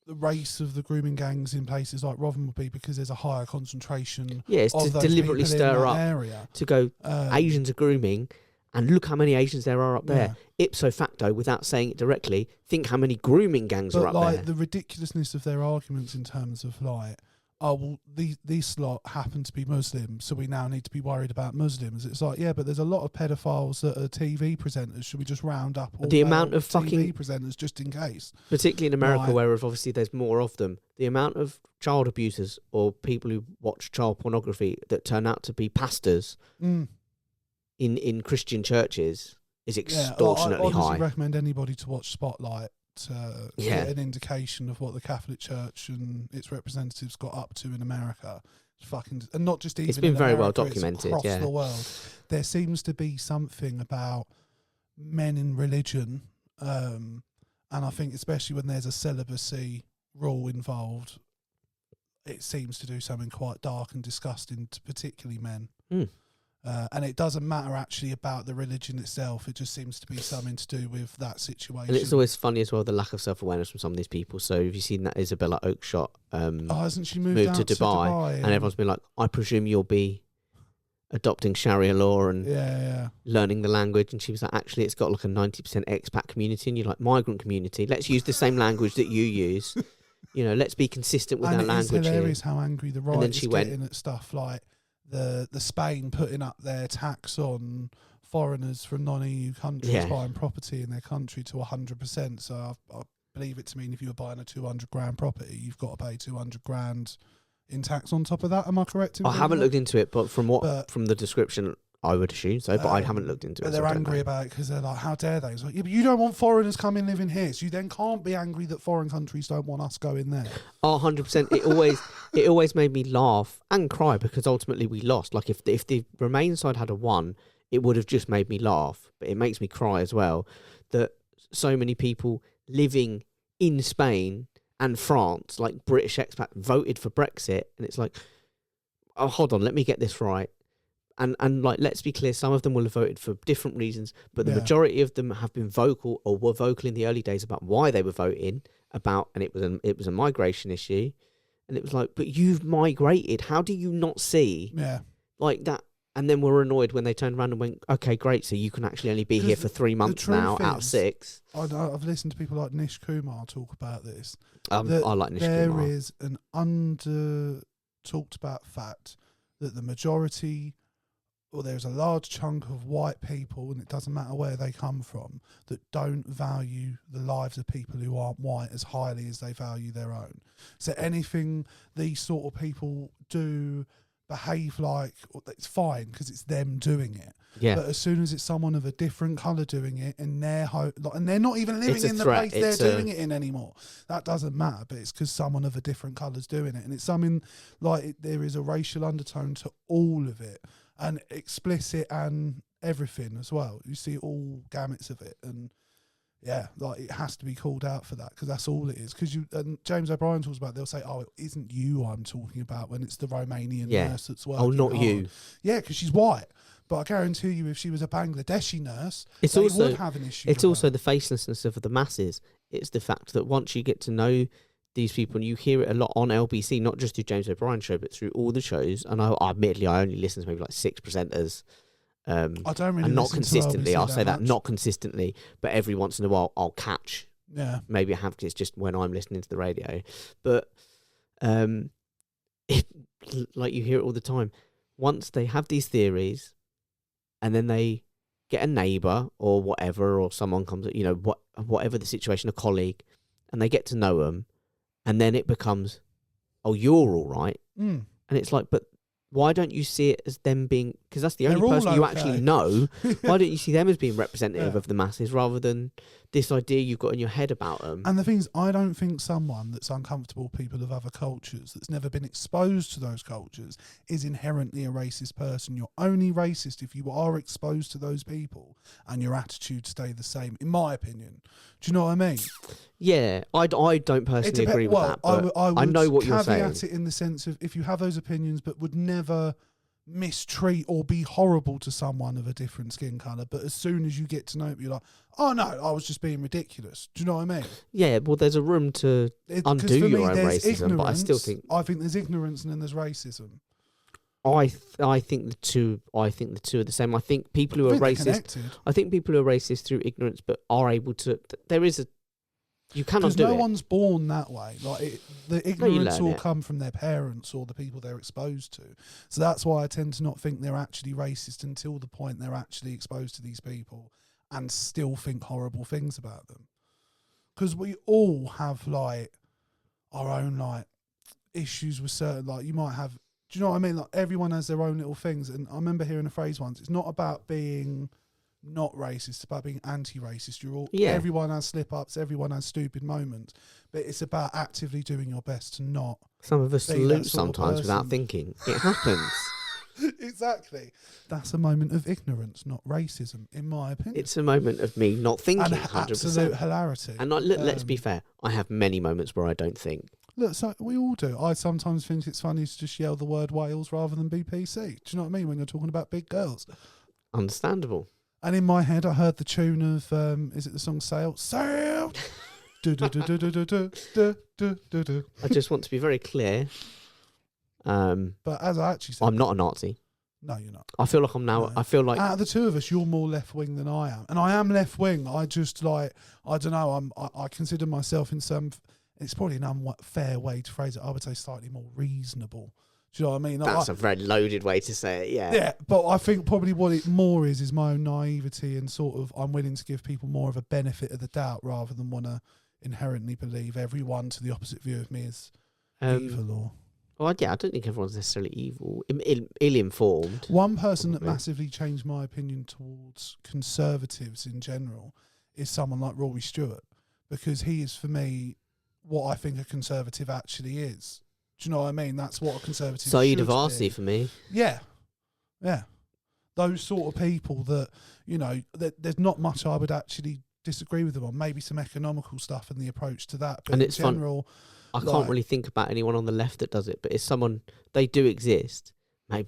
race of the grooming gangs in places like Rotherham would be because there's a higher concentration. Yeah, it's of to deliberately stir up area. To go Asians are grooming, and look how many Asians there are up there. Ipso facto, without saying it directly, think how many grooming gangs are up there. The ridiculousness of their arguments in terms of like, oh, well, these lot happen to be Muslims, so we now need to be worried about Muslims. It's like, yeah, but there's a lot of pedophiles that are TV presenters. Should we just round up all the amount of TV presenters just in case? Particularly in America, where obviously there's more of them. The amount of child abusers or people who watch child pornography that turn out to be pastors in Christian churches is extortionately high. I high. Recommend anybody to watch Spotlight to get an indication of what the Catholic Church and its representatives got up to in America. It's fucking, and not just even. It's been in very America, well documented. It's across the world, there seems to be something about men in religion, and I think especially when there's a celibacy rule involved, it seems to do something quite dark and disgusting to particularly men. And it doesn't matter actually about the religion itself. It just seems to be something to do with that situation. And it's always funny as well, the lack of self-awareness from some of these people. So have you seen that Isabella Oakeshott hasn't she moved to Dubai? And everyone's been like, I presume you'll be adopting Sharia law and learning the language. And she was like, actually, it's got like a 90% expat community. And you're like, migrant community. Let's use the same language that you use. You know, let's be consistent with our language. And it's hilarious how angry the right is getting went at stuff like the Spain putting up their tax on foreigners from non-EU countries buying property in their country to 100%. So I believe it to mean if you were buying a 200 grand property, you've got to pay 200 grand in tax on top of that. Am I correct? I haven't looked into it, but from the description, I would assume so, but I haven't looked into it. But they're angry about it because they're like, how dare they? It's like, yeah, but you don't want foreigners coming living here, so you then can't be angry that foreign countries don't want us going there. Oh, 100%. It always made me laugh and cry because ultimately we lost. Like if the Remain side had a won, it would have just made me laugh, but it makes me cry as well that so many people living in Spain and France, like British expats, voted for Brexit, and it's like, oh, hold on, let me get this right. And like, let's be clear, some of them will have voted for different reasons, but the majority of them have been vocal or were vocal in the early days about why they were voting about, and it was a migration issue, and it was like, but you've migrated, how do you not see like that? And then we're annoyed when they turned around and went, okay, great, so you can actually only be here for 3 months now out of 6. I've listened to people like Nish Kumar talk about this. I like Nish Kumar. There is an under-talked about fact that the majority, or there's a large chunk of white people, and it doesn't matter where they come from, that don't value the lives of people who aren't white as highly as they value their own. So anything these sort of people do, behave like, it's fine because it's them doing it. Yeah. But as soon as it's someone of a different colour doing it, and they're not even living in the place they're doing it in anymore, that doesn't matter. But it's because someone of a different colour's doing it, and it's something like there is a racial undertone to all of it, and explicit and everything as well. You see all gamuts of it, and like it has to be called out for that because that's all it is. Because and James O'Brien talks about, they'll say, "Oh, it isn't you I'm talking about," when it's the Romanian nurse that's working. Oh, not you. Yeah, because she's white. But I guarantee you, if she was a Bangladeshi nurse, they would have an issue. It's also the facelessness of the masses. It's the fact that once you get to know these people, and you hear it a lot on LBC, not just through James O'Brien's show, but through all the shows. And I admittedly, I only listen to maybe like 6 presenters I don't really and not listen to consistently. LBC I'll that say that much. not consistently, but every once in a while I'll catch. Yeah. Maybe I have because it's just when I'm listening to the radio. But like you hear it all the time. Once they have these theories, and then they get a neighbour or whatever, or someone comes, whatever the situation, a colleague, and they get to know them, and then it becomes, oh, you're all right. Mm. And it's like, but why don't you see it as them being, because that's the only They're all person you okay. actually know, why don't you see them as being representative Yeah. of the masses rather than this idea you've got in your head about them? And the thing is, I don't think someone that's uncomfortable with people of other cultures, that's never been exposed to those cultures, is inherently a racist person. You're only racist if you are exposed to those people and your attitudes stay the same, in my opinion. Do you know what I mean? Yeah, I don't personally agree with that, but I I know what you're saying. caveat it in the sense of if you have those opinions but would never mistreat or be horrible to someone of a different skin colour, but as soon as you get to know it, you're like, oh no, I was just being ridiculous. Do you know what I mean? Yeah, well, there's a room to 'Cause undo for me, your own there's racism, but I still think I think there's ignorance and then there's racism. I think the two are the same. I think people who are racist. Connected. I think people who are racist through ignorance, but are able to. There is a. You cannot Because do no it. one's born that way. Like the you ignorance learn will it. come from their parents or the people they're exposed to. So that's why I tend to not think they're actually racist until the point they're actually exposed to these people and still think horrible things about them. Because we all have like our own like issues with certain, like you might have. Do you know what I mean? Like everyone has their own little things. And I remember hearing a phrase once. It's not about being not racist, it's about being anti-racist. Everyone has slip-ups, everyone has stupid moments, but it's about actively doing your best to not. Some of us be that salute sort of sometimes without person. thinking. It happens. Exactly. That's a moment of ignorance, not racism, in my opinion. It's a moment of me not thinking. and 100%. absolute hilarity. And let's be fair. I have many moments where I don't think. Look, so we all do. I sometimes think it's funny to just yell the word Wales rather than BPC. Do you know what I mean? When you're talking about big girls. Understandable. And in my head, I heard the tune of, is it the song Sail? Sail! Do-do-do-do-do-do-do-do-do-do. I just want to be very clear. But as I actually said, I'm not a Nazi. no, you're not. I feel like I'm now. No. I feel like Out of the two of us, you're more left wing than I am, and I am left wing. I just like, I don't know. I consider myself in some. It's probably an unfair way to phrase it. I would say slightly more reasonable. Do you know what I mean? that's a very loaded way to say it. Yeah. Yeah, but I think probably what it more is my own naivety and sort of I'm willing to give people more of a benefit of the doubt rather than want to inherently believe everyone to the opposite view of me is evil or. Well, yeah, I don't think everyone's necessarily evil, ill-informed. One person that Probably. massively changed my opinion towards conservatives in general is someone like Rory Stewart, because he is for me what I think a conservative actually is. Do you know what I mean? That's what a conservative Saeed should Abbasi be. for me. Yeah. Yeah. Those sort of people that, you know, that there's not much I would actually disagree with them on. Maybe some economical stuff and the approach to that. But And in it's fun. general, I can't really think about anyone on the left that does it, but it's someone, they do exist.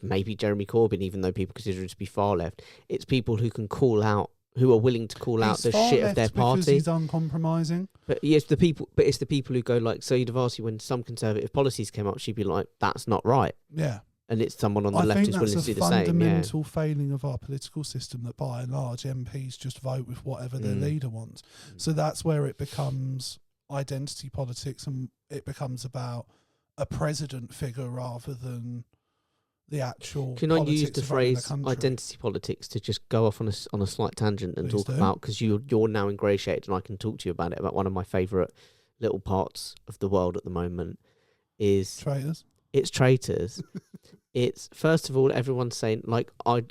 Maybe Jeremy Corbyn, even though people consider him to be far left. It's people who can call out, who are willing to call out the far shit of left their because party. he's uncompromising. But yes, it's the people who go like Saeed Abbasi, when some conservative policies came up, she'd be like, "That's not right," Yeah. and it's someone on the I left think who's that's willing a to do the same. Yeah. fundamental failing of our political system that by and large MPs just vote with whatever their leader wants. So that's where it becomes identity politics and it becomes about a president figure rather than the actual. Can I use politics the of running phrase country. identity politics to just go off on a slight tangent and Please talk do. about, because you're now ingratiated and I can talk to you about it, about one of my favourite little parts of the world at the moment is Traitors? it's traitors. It's, first of all, everyone's saying, like, I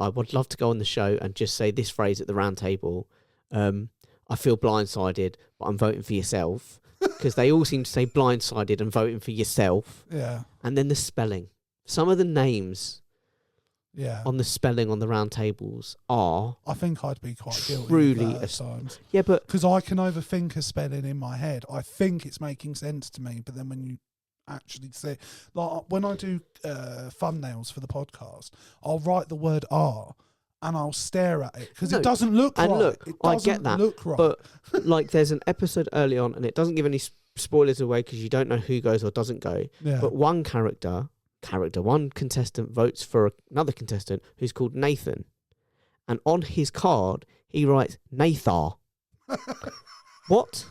would love to go on the show and just say this phrase at the round table. I feel blindsided, but I'm voting for yourself. Because they all seem to say blindsided and voting for yourself. Yeah. And then the spelling. Some of the names Yeah. on the spelling on the round tables are... I think I'd be quite guilty truly of that at times. Yeah, but... Because I can overthink a spelling in my head. I think it's making sense to me, but then when you actually say, like when I do thumbnails for the podcast, I'll write the word R and I'll stare at it because No, it doesn't look and right. look, It I doesn't get that, look right. But like, there's an episode early on, and it doesn't give any spoilers away because you don't know who goes or doesn't go. yeah. But one contestant votes for another contestant who's called Nathan. and on his card he writes Nathar. What?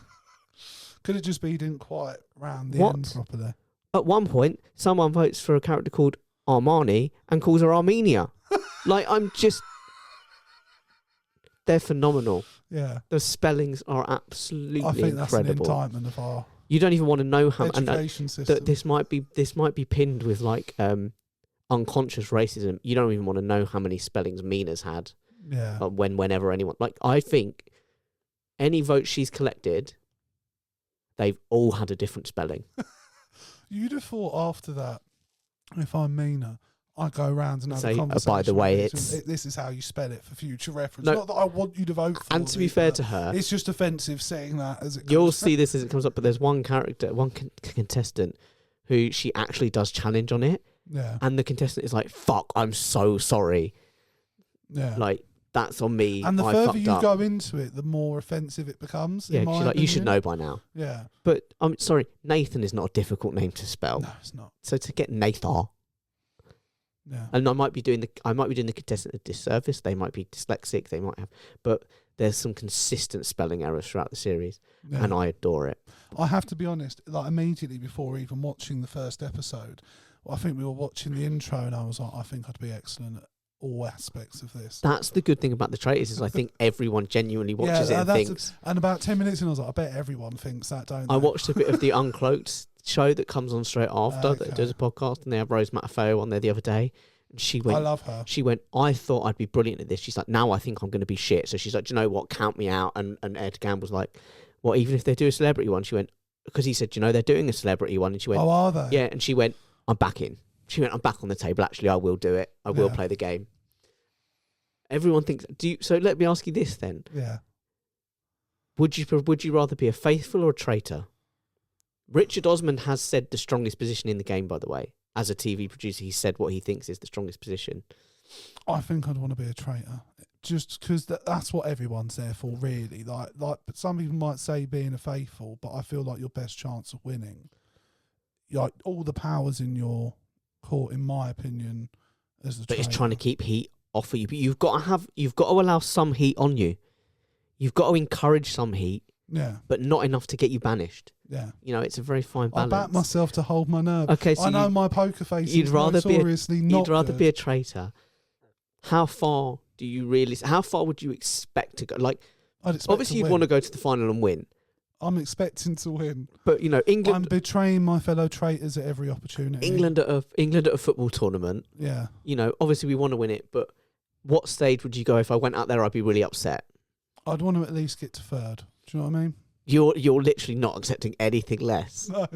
Could it just be he didn't quite round the What? end properly? At one point, someone votes for a character called Armani and calls her Armenia. Like, they're phenomenal. Yeah. The spellings are absolutely I think that's incredible. an indictment of our You don't even want to know how education system. this might be pinned with like unconscious racism. You don't even want to know how many spellings Mina's had. Yeah. Whenever anyone, like, I think any votes she's collected, they've all had a different spelling. You'd have thought after that, if I'm Mina, I go around and have Say, a conversation. by the way, with it's this is how you spell it for future reference. No. Not that I want you to vote for and to me, be fair but to her, it's just offensive saying that as it you'll comes. see this as it comes up. But there's one contestant who she actually does challenge on it, Yeah. and the contestant is like, "Fuck, I'm so sorry." Yeah. Like, that's on me. And the I further fucked you up. go into it, the more offensive it becomes. Yeah, in 'cause my she's like, you should opinion. know by now. Yeah. But I'm sorry, Nathan is not a difficult name to spell. No, it's not. So to get Nathar, Yeah. and I might be doing the contestant a disservice. They might be dyslexic. They might have, but there's some consistent spelling errors throughout the series, Yeah. and I adore it. I have to be honest, like immediately before even watching the first episode, I think we were watching the intro and I was like, I think I'd be excellent at all aspects of this. That's the good thing about the traitors is I think everyone genuinely watches it and that's thinks. and about 10 minutes in, I was like, I bet everyone thinks that, don't they? I watched a bit of the Uncloaked show that comes on straight after that Okay. does a podcast, and they have Rose Matafeo on there the other day, and she I went. love her. She went, I thought I'd be brilliant at this. She's like, now I think I'm going to be shit. So she's like, do you know what? Count me out. And Ed Gamble's like, well, even if they do a celebrity one, she went, because he said, do you know, they're doing a celebrity one. And she went, Oh, are they? yeah. And she went, I'm back in. She went, I'm back on the table. Actually, I will do it. I will Yeah. play the game. Everyone thinks, so let me ask you this then. Yeah. Would you rather be a faithful or a traitor? Richard Osman has said the strongest position in the game, by the way. As a TV producer, he said what he thinks is the strongest position. I think I'd want to be a traitor. Just because that's what everyone's there for, really. Like, but some people might say being a faithful, but I feel like your best chance of winning, like all the powers in your court, in my opinion, as the But traitor. it's trying to keep heat off of you. But you've got to allow some heat on you. You've got to encourage some heat, Yeah, but not enough to get you banished. yeah. You know, it's a very fine I balance. back myself to hold my nerve. Okay, so I know my poker face you'd is rather be a- notoriously not you'd rather good. be a traitor. How far do you really? How far would you expect to go? Like, I'd expect obviously, to you'd win. want to go to the final and win. I'm expecting to win. But you know, I'm England betraying my fellow traitors at every opportunity. at a football tournament. Yeah. You know, obviously we want to win it, but what stage would you go if I went out there? I'd be really upset. I'd want to at least get to third. Do you know what I mean? You're literally not accepting anything less. No.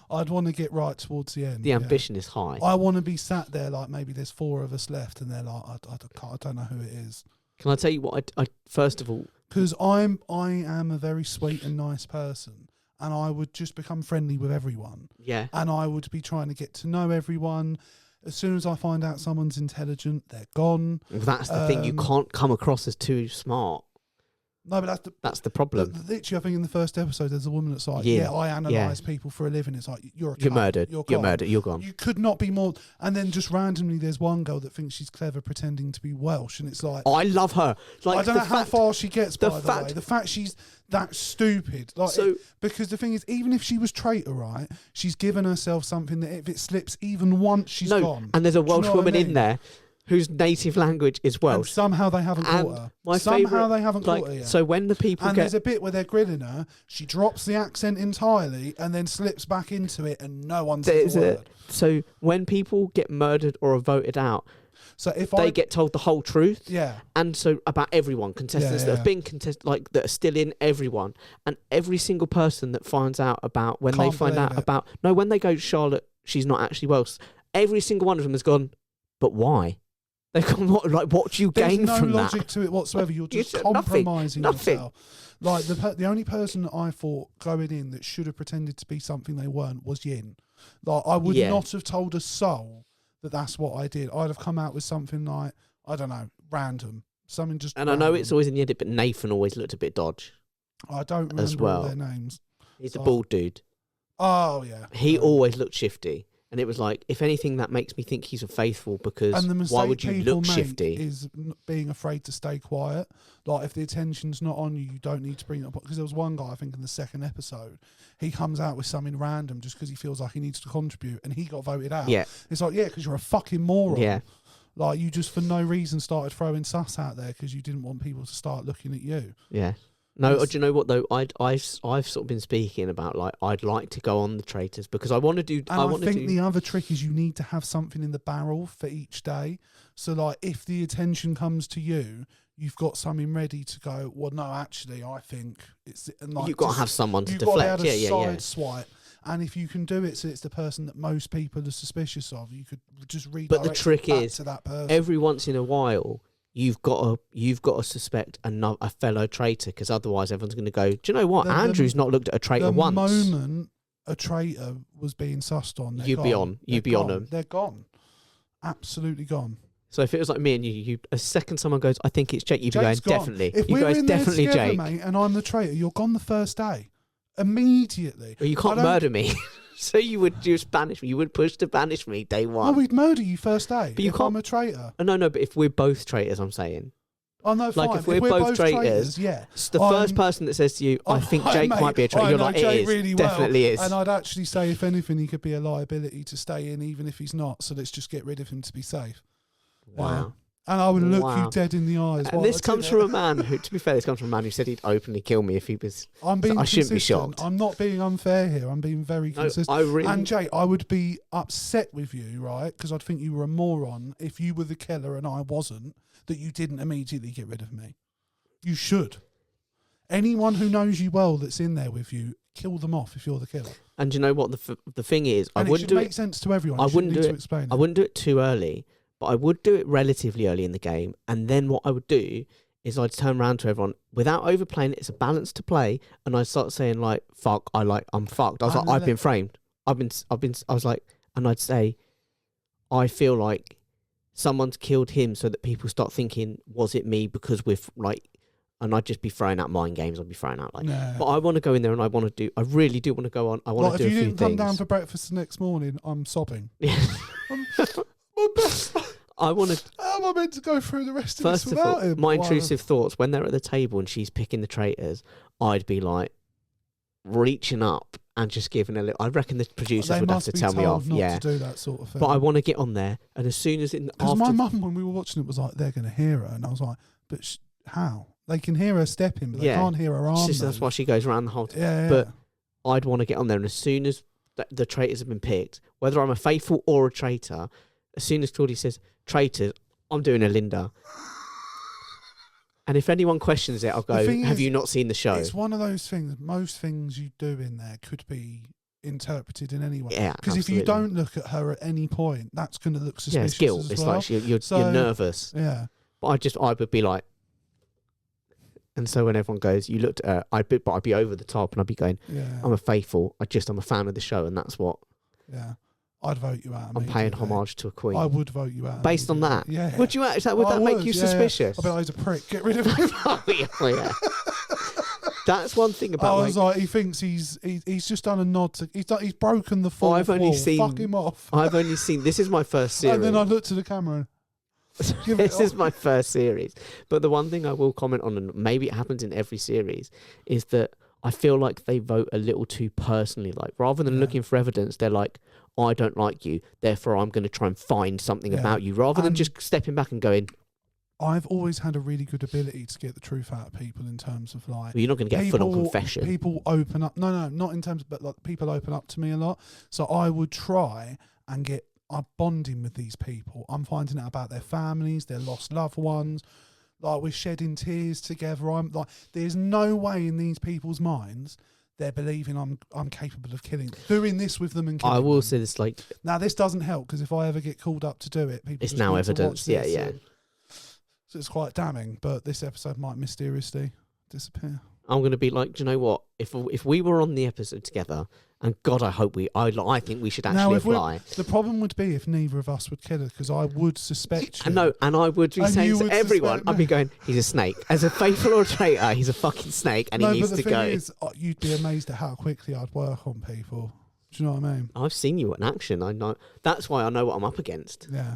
I'd want to get right towards the end. The yeah. ambition is high. I want to be sat there like maybe there's 4 of us left and they're like, I don't know who it is. Can I tell you what? I first of all, Because I am a very sweet and nice person, and I would just become friendly with everyone, yeah, and I would be trying to get to know everyone. As soon as I find out someone's intelligent, they're gone. that's the thing. You can't come across as too smart. No, but That's the problem. literally, I think in the first episode, there's a woman that's like, Yeah. yeah, I analyse people for a living. It's like, you're a You're cunt. murdered. You're You're gone. murdered. You're gone. You could not be more. And then just randomly, there's one girl that thinks she's clever pretending to be Welsh, and it's like, I love her. Like, I don't know how far she gets, the by the fact- way. The fact she's that stupid. Like, So- because the thing is, even if she was traitor, right, she's given herself something that if it slips even once, she's gone. and there's a Do you Welsh know what I woman in mean? there whose native language is And Welsh. somehow they haven't And caught her. my Somehow favourite, they haven't like, caught her yet. so when the people And get there's a bit where they're grilling her, she drops the accent entirely and then slips back into it, and no one says a word. So when people get murdered or are voted out, So if they get told the whole truth. yeah, And so about everyone, contestants Yeah, that yeah. have been like that are still in, everyone, and every single person that finds out about when Can't they find believe out it. about when they go, Charlotte, she's not actually Welsh. Every single one of them has gone, but why? They've gone, what do you there's gain no from logic that? to it whatsoever. You're just It's nothing, compromising nothing. yourself. Like the only person that I thought going in that should have pretended to be something they weren't was Yin. Like I would Yeah. not have told a soul that that's what I did. I'd have come out with something like, I don't know, random, something just. And I know random. it's always in the edit, but Nathan always looked a bit dodge. I don't remember as well. all their names. He's a Oh. bald dude. Oh yeah, He Yeah. always looked shifty. And it was like, if anything, that makes me think he's a faithful, because And the mistake why would you people look make shifty? is being afraid to stay quiet. Like, if the attention's not on you, you don't need to bring it up. Because there was one guy, I think, in the second episode, he comes out with something random just because he feels like he needs to contribute, and he got voted out. Yeah. It's like, yeah, because you're a fucking moron. Yeah. Like, you just for no reason started throwing sus out there because you didn't want people to start looking at you. Yeah. No, do you know what though? I've sort of been speaking about, like, I'd like to go on the traitors because I want to do. And I think the other trick is you need to have something in the barrel for each day. So, like, if the attention comes to you, you've got something ready to go. Well, no, actually, I think it's. And like, you've got to have someone to you've deflect. got to have a Yeah. side swipe. And if you can do it, so it's the person that most people are suspicious of, you could just redirect. But the trick back is, to that person. every once in a while, you've got to suspect a fellow traitor, because otherwise everyone's going to go, do you know what? Andrew's not looked at a traitor once. The moment a traitor was being sussed on, you'd be on them. They're gone. Absolutely gone. So if it was like me and you, a second someone goes, I think it's Jake, you'd be Jake's going, gone. definitely. If You we're guys in there definitely together, Jake. mate, and I'm the traitor, you're gone the first day. Immediately. Well, you can't murder me. So you would just banish me. You would push to banish me day one. No, we'd murder you first day. But you if can't- I'm a traitor. No, but if we're both traitors, I'm saying. Oh, no, fine. Like, if we're both traitors, yeah. The first person that says to you, I think Jake mate, might be a traitor, I you're know like, Jake it is. really Definitely well, is. And I'd actually say, if anything, he could be a liability to stay in, even if he's not. So let's just get rid of him to be safe. Wow. And I would look Wow. you dead in the eyes. And this comes from a man who, to be fair, this comes from a man who said he'd openly kill me if he was. I'm being I shouldn't be consistent. shocked. I'm not being unfair here. I'm being very No, consistent. I really. And Jay, I would be upset with you, right? Because I'd think you were a moron if you were the killer and I wasn't, that you didn't immediately get rid of me. You should. Anyone who knows you well that's in there with you, kill them off if you're the killer. And you know what the thing is, And I wouldn't do make it. sense to everyone. I You wouldn't shouldn't do need it. to explain I wouldn't do it too early, but I would do it relatively early in the game. And then what I would do is I'd turn around to everyone without overplaying it. It's a balance to play, and I'd start saying like, "Fuck, I'm fucked." I was like, "I've been framed. I was like, and I'd say, I feel like someone's killed him, so that people start thinking, was it me? Because we're like. And I'd just be throwing out mind games. I'd be throwing out like, Nah. but I want to go in there and I really do want to go on. I want Like, to do a if you few didn't come things. down for breakfast the next morning, I'm sobbing. Yeah. I want to. How am I meant to go through the rest of First this of without all, him? my Wow. intrusive thoughts when they're at the table and she's picking the traitors, I'd be like reaching up and just giving a little. I reckon the producers They would have must to be tell me told off. not Yeah, to do that sort of thing. but I want to get on there, and as soon as Because after my mum, when we were watching it, was like, they're going to hear her. And I was like, but how? They can hear her stepping, but they Yeah. can't hear her arm. that's move. why she goes around the whole time. Yeah, But I'd want to get on there, and as soon as the traitors have been picked, whether I'm a faithful or a traitor, as soon as Claudia says traitors, I'm doing a Linda. And if anyone questions it, I'll go, have you not seen the show? It's one of those things. Most things you do in there could be interpreted in any way. Yeah, Because if you don't look at her at any point, that's going to look suspicious. yeah, it's guilt. As It's well. like you're So, nervous. Yeah. But I would be like, and so when everyone goes, you looked at her, I'd be over the top, and I'd be going, Yeah. I'm a faithful. I'm a fan of the show, and that's what Yeah. I'd vote you out. I'm paying immediately. homage to a queen. I would vote you out. Based on that, immediately. Yeah. would you? Would I that make would, you yeah. suspicious? I'd be like, he's a prick. Get rid of him. Oh, yeah. That's one thing I about. was like, he thinks he's just done a nod to. He's broken the fourth I've only wall. seen- Fuck him off. I've only seen. This is my first series. And then I looked to the camera. Give it This is off. my first series. But the one thing I will comment on, and maybe it happens in every series, is that I feel like they vote a little too personally. Like, rather than Yeah. looking for evidence, they're like, I don't like you, therefore I'm going to try and find something Yeah. about you, rather than And- just stepping back and going, I've always had a really good ability to get the truth out of people in terms of like. well, you're not going to get full on confession. People open up. No, not in terms of, but like people open up to me a lot. So I would try and I'm bonding with these people. I'm finding out about their families, their lost loved ones. Like, we're shedding tears together. I'm like, there's no way in these people's minds they're believing I'm capable of doing this with them and killing I will them. say this, like, Now, this doesn't help because if I ever get called up to do it, people it's just now want to evidence. watch Yeah, this. yeah. So it's quite damning, but this episode might mysteriously disappear. I'm going to be like, do you know what? If we were on the episode together, and God, I hope I think we should actually apply. The problem would be if neither of us would kill her, because I would suspect you. And no, and I would be And saying you to would everyone, suspect I'd be me. going, he's a snake. As a faithful or a traitor, he's a fucking snake, and No, he needs but the to thing go. is, you'd be amazed at how quickly I'd work on people. Do you know what I mean? I've seen you in action. I know. That's why I know what I'm up against. Yeah.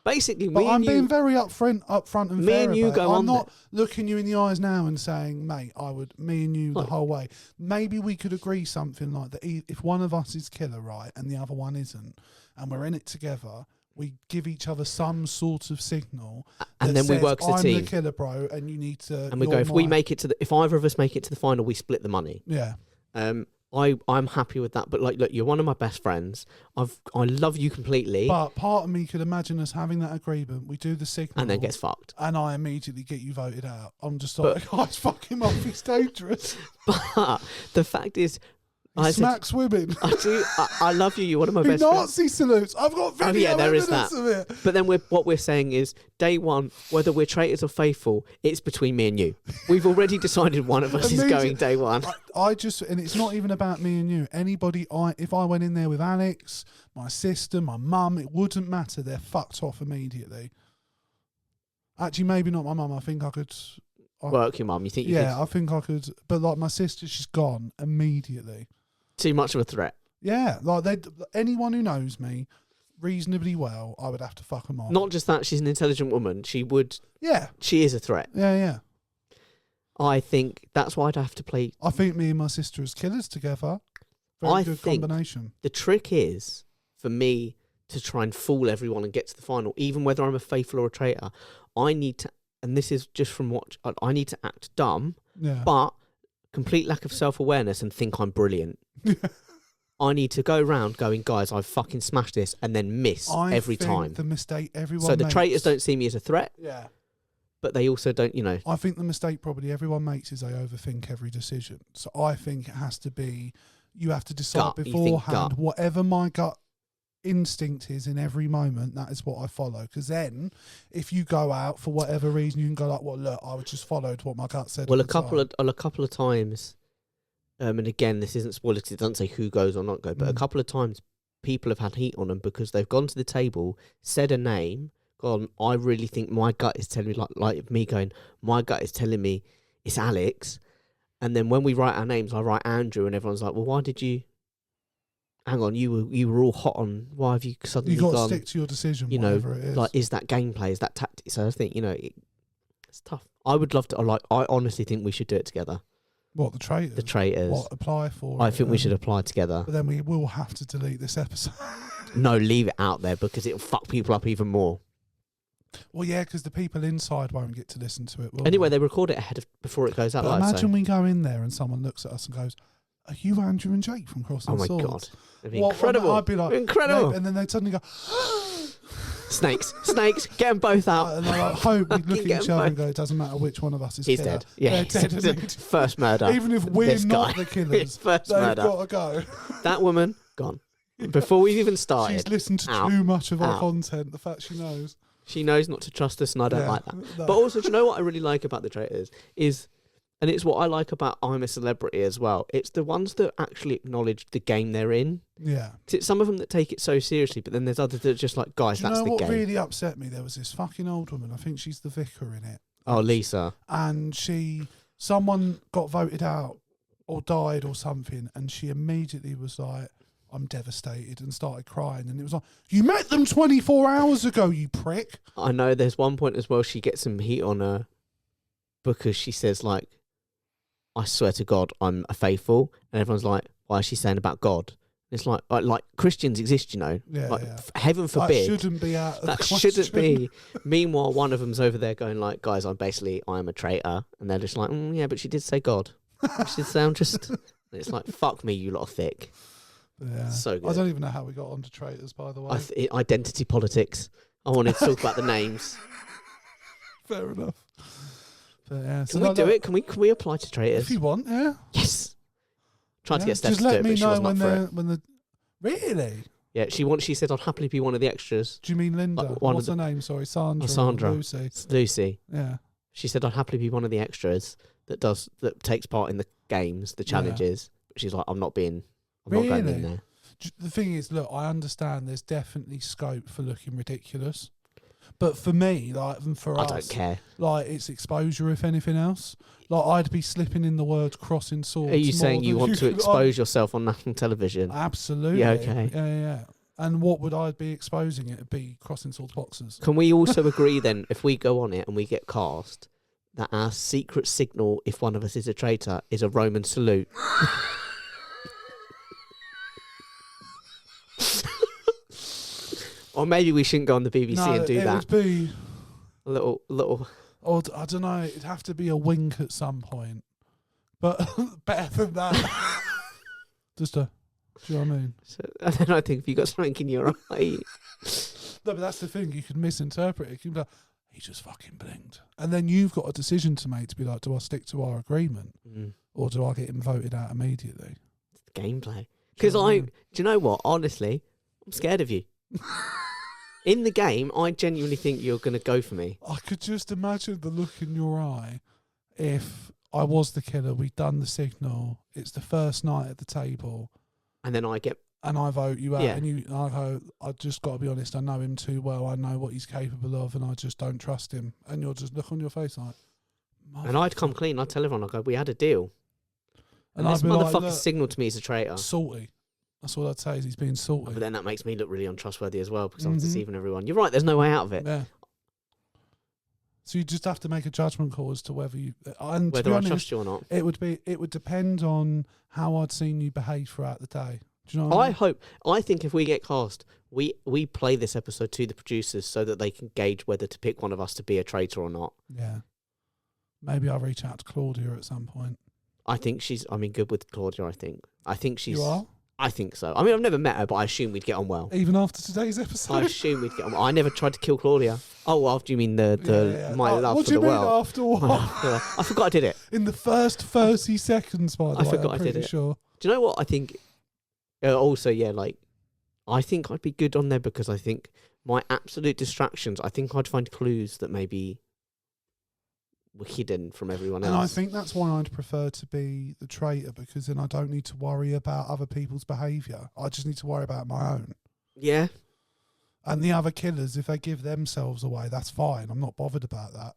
Basically, But I'm being very upfront and me fair and you about go it. I'm on not looking you in the eyes now and saying, mate, me and you the whole way. Maybe we could agree something like that. If one of us is killer, right, and the other one isn't, and we're in it together, we give each other some sort of signal, and then we work as a team. I'm the killer, bro, and you need to. And we go. If either of us make it to the final, we split the money. Yeah. I'm happy with that. But like, look, you're one of my best friends. I love you completely. But part of me could imagine us having that agreement. We do the signal, and then gets fucked. And I immediately get you voted out. I'm just like, guys, fuck him off. He's dangerous. But the fact is, he smacks women. I do. I love you. You're one of my best Nazi salutes. I've got video evidence of it. But then what we're saying is, day one, whether we're traitors or faithful, it's between me and you. We've already decided one of us is going day one. And it's not even about me and you. Anybody, if I went in there with Alex, my sister, my mum, it wouldn't matter. They're fucked off immediately. Actually, maybe not my mum. I think I could... Work your mum, you think you could? Yeah, I think I could. But like my sister, she's gone immediately. Too much of a threat. Yeah, like anyone who knows me reasonably well, I would have to fuck them off. Not just that, she's an intelligent woman. She would... Yeah. She is a threat. Yeah. I think that's why I'd have to play... I think me and my sister as killers together. Very good combination. The trick is, for me, to try and fool everyone and get to the final, even whether I'm a faithful or a traitor, I need to... And this is just from what... I need to act dumb, but complete lack of self-awareness and think I'm brilliant. I need to go around going, guys, I've fucking smashed this, and then miss every time. The mistake everyone So the makes, traitors don't see me as a threat. Yeah. But they also don't, I think the mistake probably everyone makes is they overthink every decision. So I think it has to be, you have to decide beforehand, whatever my gut instinct is in every moment, that is what I follow. Because then, if you go out for whatever reason, you can go like, well, look, I just followed what my gut said. Well, a couple of times, and again, this isn't spoilers because it doesn't say who goes or not go, but a couple of times people have had heat on them because they've gone to the table, said a name, gone, I really think my gut is telling me, like me going, my gut is telling me it's Alex. And then when we write our names, I write Andrew, and everyone's like, well, why did you... Hang on, you were all hot on. Why have you suddenly gone? You've got to stick to your decision, whatever it is. Like, is that gameplay? Is that tactic? So I think, it's tough. I would love to, I honestly think we should do it together. What, the traitors? The traitors. What, apply for I think we should apply together. But then we will have to delete this episode. No, leave it out there because it'll fuck people up even more. Well, yeah, because the people inside won't get to listen to it. Anyway, they record it before it goes out live. Imagine we go in there and someone looks at us and goes, are you Andrew and Jake from Crossing Swords? Oh my God. It'd be incredible. I'd be like, incredible. And then they'd suddenly go, snakes, get them both out. And I hope we look at each other and go, it doesn't matter which one of us is He's killer. dead. Yeah, they're dead. First murder. Even if we're not the killers, first they've murder. got to go. That woman, gone. Before we've even started. She's listened to too much of our content, the fact she knows. She knows not to trust us, and I don't like that. No. But also, do you know what I really like about the traitors is... And it's what I like about I'm a Celebrity as well. It's the ones that actually acknowledge the game they're in. Yeah. It's some of them that take it so seriously, but then there's others that are just like, guys, that's the game. Do you know what really upset me? There was this fucking old woman. I think she's the vicar in it. Oh, Lisa. And someone got voted out or died or something, and she immediately was like, I'm devastated, and started crying. And it was like, you met them 24 hours ago, you prick. I know there's one point as well, she gets some heat on her because she says, like, I swear to God, I'm a faithful. And everyone's like, why is she saying about God? It's like Christians exist, Yeah, heaven forbid. That shouldn't be out of That the question. shouldn't be. Meanwhile, one of them's over there going like, guys, I'm a traitor. And they're just like, yeah, but she did say God. She did say I'm just... And it's like, fuck me, you lot of thick. Yeah. So good. I don't even know how we got onto traitors, by the way. Identity politics. I wanted to talk about the names. Fair enough. But yeah, can we do it? Can we apply to traitors? If you want, yeah. Yes. Tried to get Steph just to do let it, me but she know wasn't up for it. Really? Yeah, she said I'd happily be one of the extras. Do you mean Linda? What's her name? Sorry, Sandra. Sandra. Lucy. It's Lucy. Yeah. She said I'd happily be one of the extras that takes part in the games, the challenges. But she's like, I'm not going in there. The thing is, look, I understand there's definitely scope for looking ridiculous. But for me, like, and for I us, don't care. like, it's exposure, if anything else. Like, I'd be slipping in the word crossing swords. Are you more saying you than want to could- expose yourself on national television? Absolutely. Yeah, okay. Yeah. And what would I be exposing it? It'd be crossing swords boxers. Can we also agree then, if we go on it and we get cast, that our secret signal, if one of us is a traitor, is a Roman salute? Or maybe we shouldn't go on the BBC and do it that. would be... A little. Or, I don't know, it'd have to be a wink at some point. But better than that. Just a... Do you know what I mean? So, and then I think if you got something in your eye... No, but that's the thing. You could misinterpret it. You can be like, he just fucking blinked. And then you've got a decision to make to be like, do I stick to our agreement? Or do I get him voted out immediately? Gameplay. Do you Because know what I mean? do you know what? Honestly, I'm scared of you. In the game, I genuinely think you're going to go for me. I could just imagine the look in your eye if I was the killer, we'd done the signal, it's the first night at the table, And then I get... and I vote you out, Yeah. and I go, I just got to be honest, I know him too well, I know what he's capable of, and I just don't trust him. And you'll just look on your face like... And I'd come clean. I'd tell everyone, I'd go, we had a deal. And I'd this be motherfucker like, signaled to me he's a traitor. salty. That's all I'd say, is he's being salty. But then that makes me look really untrustworthy as well, because I'm Mhm. deceiving everyone. You're right, there's no way out of it. Yeah. So you just have to make a judgment call as to whether you... And to Whether be I honest, trust you or not. it would depend on how I'd seen you behave throughout the day. Do you know what I mean? I think if we get cast, we play this episode to the producers so that they can gauge whether to pick one of us to be a traitor or not. Yeah. Maybe I'll reach out to Claudia at some point. I think good with Claudia, I think she's... You are? I think so. I mean, I've never met her, but I assume we'd get on well. Even after today's I episode? assume we'd get on well. I never tried to kill Claudia. Oh, well, after you mean my love what for do you the mean world. after what? I forgot I did it. In the first 30 seconds, by the way, forgot I'm I did pretty it. sure. Do you know what I think? Also, yeah, like, I think I'd be good on there because I think my absolute distractions, I think I'd find clues that maybe were hidden from everyone else. And I think that's why I'd prefer to be the traitor, because then I don't need to worry about other people's behaviour. I just need to worry about my own. Yeah. And the other killers, if they give themselves away, that's fine. I'm not bothered about that.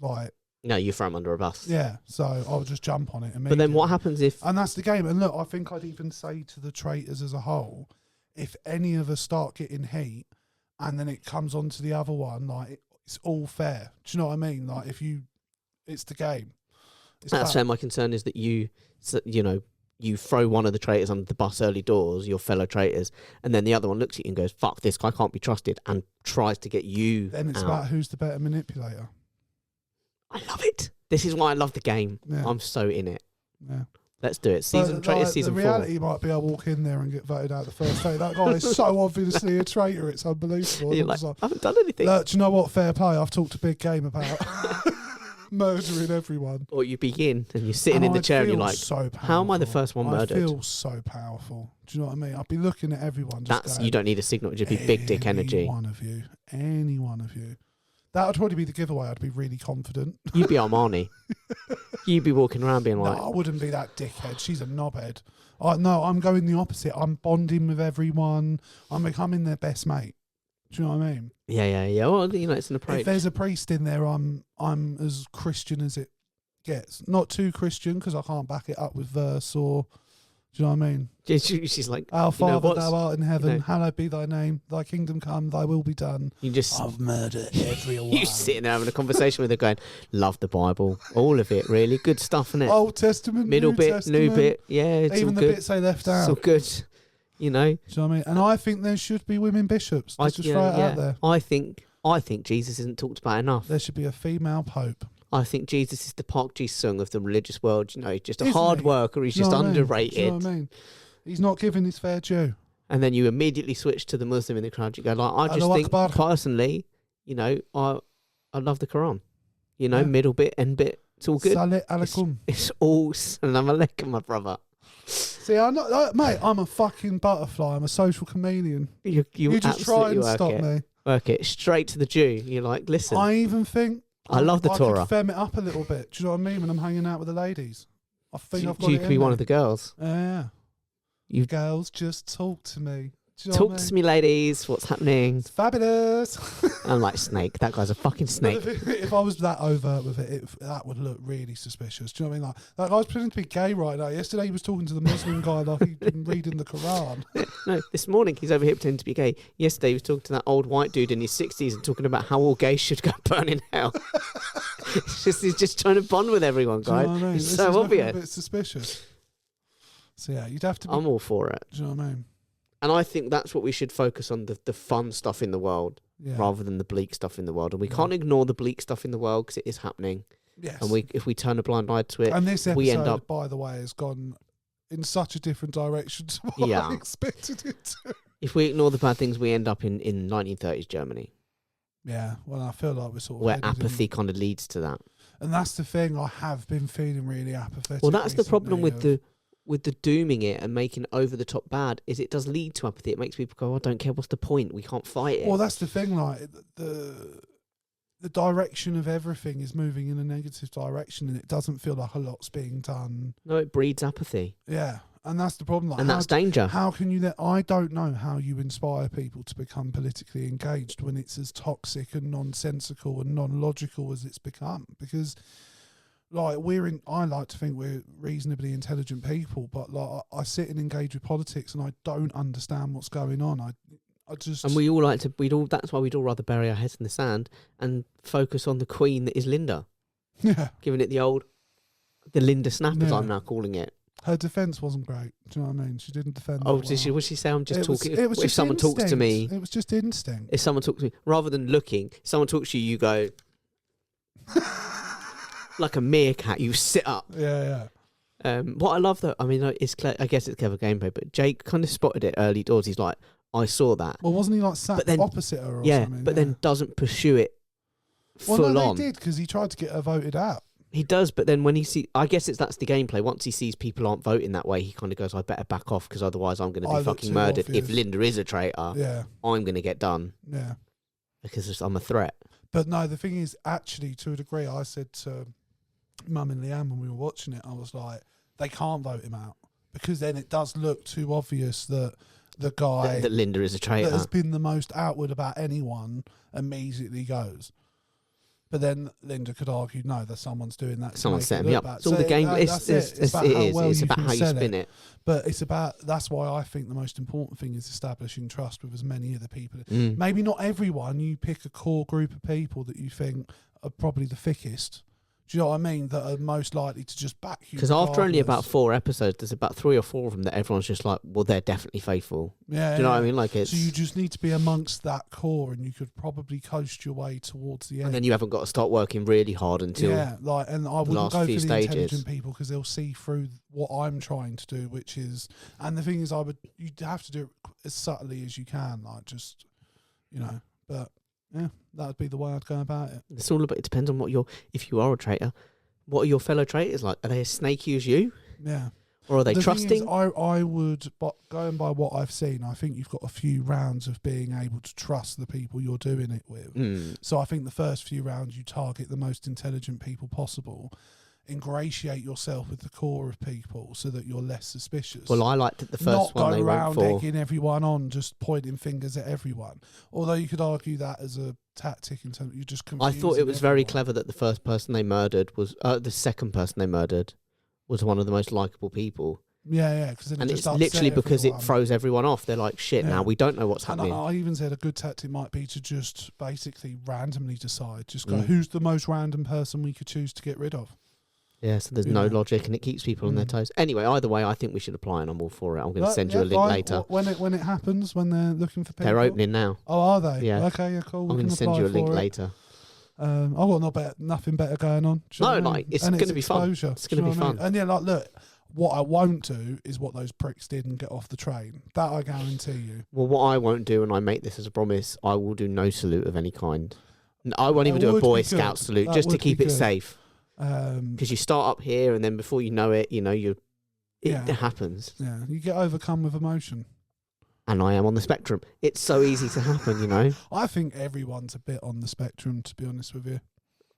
Like, No, you throw them under a bus. yeah, so I'll just jump on it immediately. But then what happens if... And that's the game. And look, I think I'd even say to the traitors as a whole, if any of us start getting heat and then it comes on to the other one, like, it's all fair. Do you know what I mean? Like, it's the game. That's where my concern is that you throw one of the traitors under the bus early doors, your fellow traitors, and then the other one looks at you and goes, fuck, this guy can't be trusted, and tries to get you Then it's out. about who's the better manipulator. I love it. This is why I love the game. Yeah. I'm so in it. Yeah. Let's do it. Season But, season the 4. reality might be I walk in there and get voted out the first day. That guy is so obviously a traitor, it's unbelievable. You're I'm like, just like, I haven't done anything. look, do you know what? Fair play. I've talked a big game about murdering everyone. Or you begin and you're sitting in the I'd chair and you're feel like, so how am I the powerful. first one I murdered? feel so powerful. Do you know what I mean? I'd be looking at everyone. Just You don't need a signal. It'd just be big dick energy. Any one of you. That would probably be the giveaway. I'd be really confident. You'd be Armani. You'd be walking around being like... No, I wouldn't be that dickhead. She's a knobhead. No, I'm going the opposite. I'm bonding with everyone. I'm becoming their best mate. Do you know what I mean? Yeah. Well, it's an approach. If there's a priest in there, I'm as Christian as it gets. Not too Christian, because I can't back it up with verse or... Do you know what I mean? She's like, Our Father, thou art in heaven, know- hallowed be thy name. Thy kingdom come, thy will be done. you just... I've murdered everyone. You sitting there having a conversation with her going, love the Bible. All of it, really. Good stuff, innit? Old Testament, Middle New bit, Testament, new bit. Yeah, it's even all the good. bits they left It's all out. good. Do you know? Do you know what I mean? And I think there should be women bishops. Let's just throw it out there. I think Jesus isn't talked about enough. There should be a female pope. I think Jesus is the Park Ji-sung of the religious world. Just a Isn't hard he? worker. He's Do you just know what I mean? underrated. Do you know what I mean? He's not given his fair due. And then you immediately switch to the Muslim in the crowd. You go like, I just Allahu think Akbar. personally, I love the Quran. Yeah. Middle bit, end bit. It's all good. Salih alaikum. It's all salam alaikum, my brother. See, mate, I'm a fucking butterfly. I'm a social chameleon. You just try and absolutely stop work it. me. Work it straight to the Jew. You're like, listen. I even think I love the I Torah. could fem it up a little bit. Do you know what I mean? When I'm hanging out with the ladies, I think I've got you it could in be one me. of the girls. Yeah. You- Girls, just talk to me. Do you know what I Talk mean? to me, ladies. What's happening? It's fabulous. I'm like, Snake. That guy's a fucking snake. If I was that overt with it, that would look really suspicious. Do you know what I mean? Like, that guy's pretending to be gay right now. Yesterday he was talking to the Muslim guy like he'd been reading the Quran. No, this morning he's over here pretending to be gay. Yesterday he was talking to that old white dude in his 60s and talking about how all gays should go burn in hell. He's just trying to bond with everyone, Do you know guys. what I mean? It's This so is looking obvious. a bit suspicious. So yeah, you'd have to be. I'm all for it. Do you know what I mean? And I think that's what we should focus on, the fun stuff in the world Yeah. rather than the bleak stuff in the world. And we can't ignore the bleak stuff in the world because it is happening. Yes. And if we turn a blind eye to it, And this episode, we end up... by the way, has gone in such a different direction to what Yeah. I expected it to. If we ignore the bad things, we end up in 1930s Germany, Yeah, well, I feel like we're sort of where headed apathy kind of leads to that. and that's the thing. I have been feeling really apathetic. Well, that's the problem recently with the dooming it and making it over the top bad, is it does lead to apathy. It makes people go, I don't care, what's the point? We can't fight it. Well, that's the thing. Like the direction of everything is moving in a negative direction, and it doesn't feel like a lot's being done. No, it breeds apathy. Yeah, and that's the problem. Like, And that's danger. How can you then? I don't know how you inspire people to become politically engaged when it's as toxic and nonsensical and non-logical as it's become. Because, like, I like to think we're reasonably intelligent people, but like I sit and engage with politics and I don't understand what's going on. I just And we all like to. That's why we'd all rather bury our heads in the sand and focus on the queen that is Linda, yeah. giving it the Linda snap, as Yeah. I'm now calling it. Her defence wasn't great. Do you know what I mean? She didn't defend. Oh, that did she? well. What did she say? I'm just It was- talking. it was If just someone talks to instinct. me, It was just instinct. if someone talks to me, rather than looking, if someone talks to you, you go like a meerkat. You sit up. Yeah, yeah. What I love though, I mean, I guess it's clever gameplay, but Jake kind of spotted it early doors. He's like, I saw that. Well, wasn't he like sat But then- opposite her or Yeah, something? but then doesn't pursue it well, full no, on. they did because he tried to get her voted out. He does, but then when he I guess that's the gameplay. Once he sees people aren't voting that way, he kind of goes, I better back off because otherwise I'm going to I be look fucking too murdered. If obvious. Linda is a traitor, Yeah, I'm going to get done yeah. because I'm a threat. But no, the thing is, actually, to a degree, I said to Mum and Leanne when we were watching it, I was like, they can't vote him out because then it does look too obvious that the guy That Linda is a that traitor. has been the most outward about anyone immediately goes. But then Linda could argue, no, that someone's doing that. to Someone make set it me look up. bad. It's all the game. That's it. It's about can how you sell spin it. But it's about, that's why I think the most important thing is establishing trust with as many of the people. Mm. Maybe not everyone. You pick a core group of people that you think are probably the thickest. Do you know what I mean? That are most likely to just back you. Because after only about regardless. 4 episodes, there's about 3 or 4 of them that everyone's just like, well, they're definitely faithful. Yeah, Do you know what I yeah. mean? Like it's, So you just need to be amongst that core, and you could probably coast your way towards the end. and then you haven't got to start working really hard until Yeah, like, and I wouldn't last go for few the stages. intelligent people because they'll see through what I'm trying to do, which is, and the thing is, you'd have to do it as subtly as you can, like just, but yeah, that would be the way I'd go about it. it's all about. It depends on if you are a traitor, what are your fellow traitors like? Are they as snaky as you, Yeah. or are they The thing is, trusting? I would, but going by what I've seen, I think you've got a few rounds of being able to trust the people you're doing it with. Mm. So I think the first few rounds you target the most intelligent people possible, ingratiate yourself with the core of people so that you're less suspicious. Well, I liked it the first Not one go they went around for. egging everyone on, just pointing fingers at everyone. Although you could argue that as a tactic in terms of you just I confusing thought it was very everyone. clever that the first person they murdered was the second person they murdered was one of the most likable people, Yeah, because and it's literally because it throws everyone off. They're like, shit, Yeah. now we don't know what's And happening. I even said a good tactic might be to just basically randomly decide, just go, Mm. who's the most random person we could choose to get rid of? Yeah, so there's You no know. logic, and it keeps people on their Mm. toes. Anyway, either way, I think we should apply, and I'm all for it. I'm going to send you a link fine. later. When it happens, when they're looking for people. They're opening now. Oh, are they? Yeah. Okay, yeah, cool. I'm going to send you a link later. I've got nothing better going on. Do you know what I mean? like, it's And going to be fun. exposure, It's do you going to be know what I mean? fun. And yeah, like, look, what I won't do is what those pricks did and get off the train. That I guarantee you. Well, what I won't do, and I make this as a promise, I will do no salute of any kind. I won't even That do a would Boy be Scout good. salute, That just to would be keep it good. safe. Um, Because you start up here, and then before you know it, it Yeah. happens. yeah, you get overcome with emotion. And I am on the spectrum. It's so easy to happen, I think everyone's a bit on the spectrum, to be honest with you.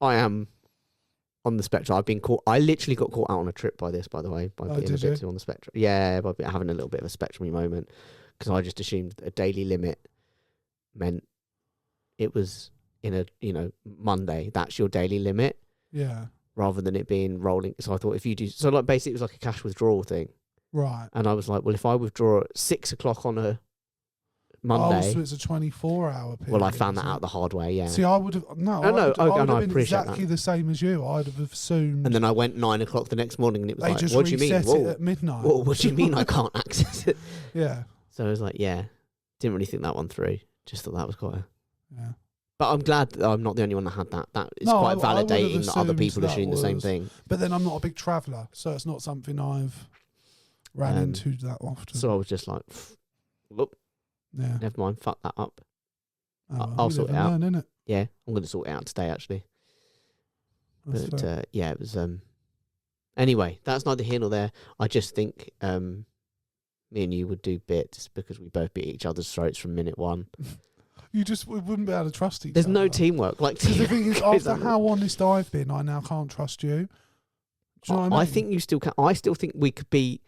I am on the spectrum. I've been caught. I literally got caught out on a trip by this, by the way, by being a did bit you? too on the spectrum. Yeah, by having a little bit of a spectrum moment. because I just assumed a daily limit meant it was in a, Monday, that's your daily limit. Yeah. Rather than it being rolling. So I thought if you do, so like basically it was like a cash withdrawal thing. Right. And I was like, well, if I withdraw at 6 o'clock on a Monday. Oh, so it's a 24-hour period. Well, I found that out the hard way, yeah. See, I would have... I would have been exactly the same as you. I'd have assumed... And then I went 9 o'clock the next morning and it was they like, just what do you mean? reset it at midnight. Whoa, what do you mean I can't access it? Yeah. So I was like, yeah. Didn't really think that one through. Just thought that was quite a... Yeah. But I'm glad that I'm not the only one that had that. That is quite validating that other people are doing the same thing. But then I'm not a big traveller, so it's not something I've ran into that often. So I was just like, look, never mind, fuck that up. Oh, I'll sort it out. Innit? Yeah, I'm going to sort it out today, actually. But yeah, it was... Anyway, that's neither here nor there. I just think me and you would do bits because we both beat each other's throats from minute one. We wouldn't be able to trust each other. There's no teamwork. Like, the thing is, after how honest I've been, I now can't trust you. Do you know what I mean? I think you still can. I still think we could be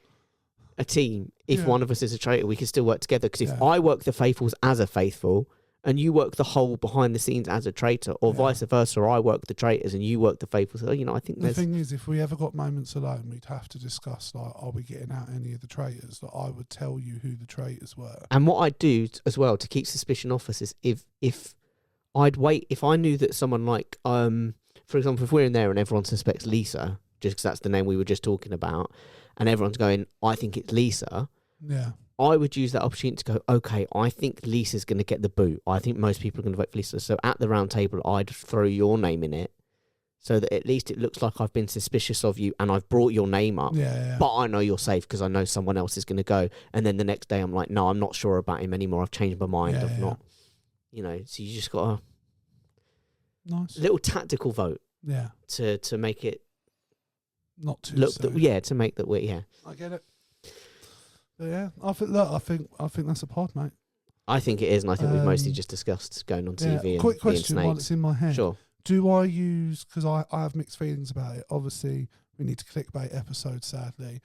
a team if one of us is a traitor. We could still work together. Because if I work the faithfuls as a faithful, and you work the whole behind the scenes as a traitor, or vice versa, or I work the traitors and you work the faithfuls. So, I think the thing is, if we ever got moments alone, we'd have to discuss, like, are we getting out any of the traitors? That I would tell you who the traitors were. And what I'd do as well to keep suspicion off us is if I'd wait, if I knew that someone like, for example, if we're in there and everyone suspects Lisa, just because that's the name we were just talking about, and everyone's going, I think it's Lisa. Yeah. I would use that opportunity to go, okay, I think Lisa's going to get the boot. I think most people are going to vote for Lisa. So at the round table, I'd throw your name in it so that at least it looks like I've been suspicious of you and I've brought your name up. Yeah. But I know you're safe because I know someone else is going to go. And then the next day I'm like, no, I'm not sure about him anymore. I've changed my mind. I've not, so you just got a little tactical vote. Yeah. To make it not too look safe. To make that I get it. But yeah, I think that's a pod, mate. I think it is, and I think we've mostly just discussed going on TV and quick question being while it's in my head. Sure. Do I use, because I have mixed feelings about it. Obviously, we need to clickbait episodes, sadly.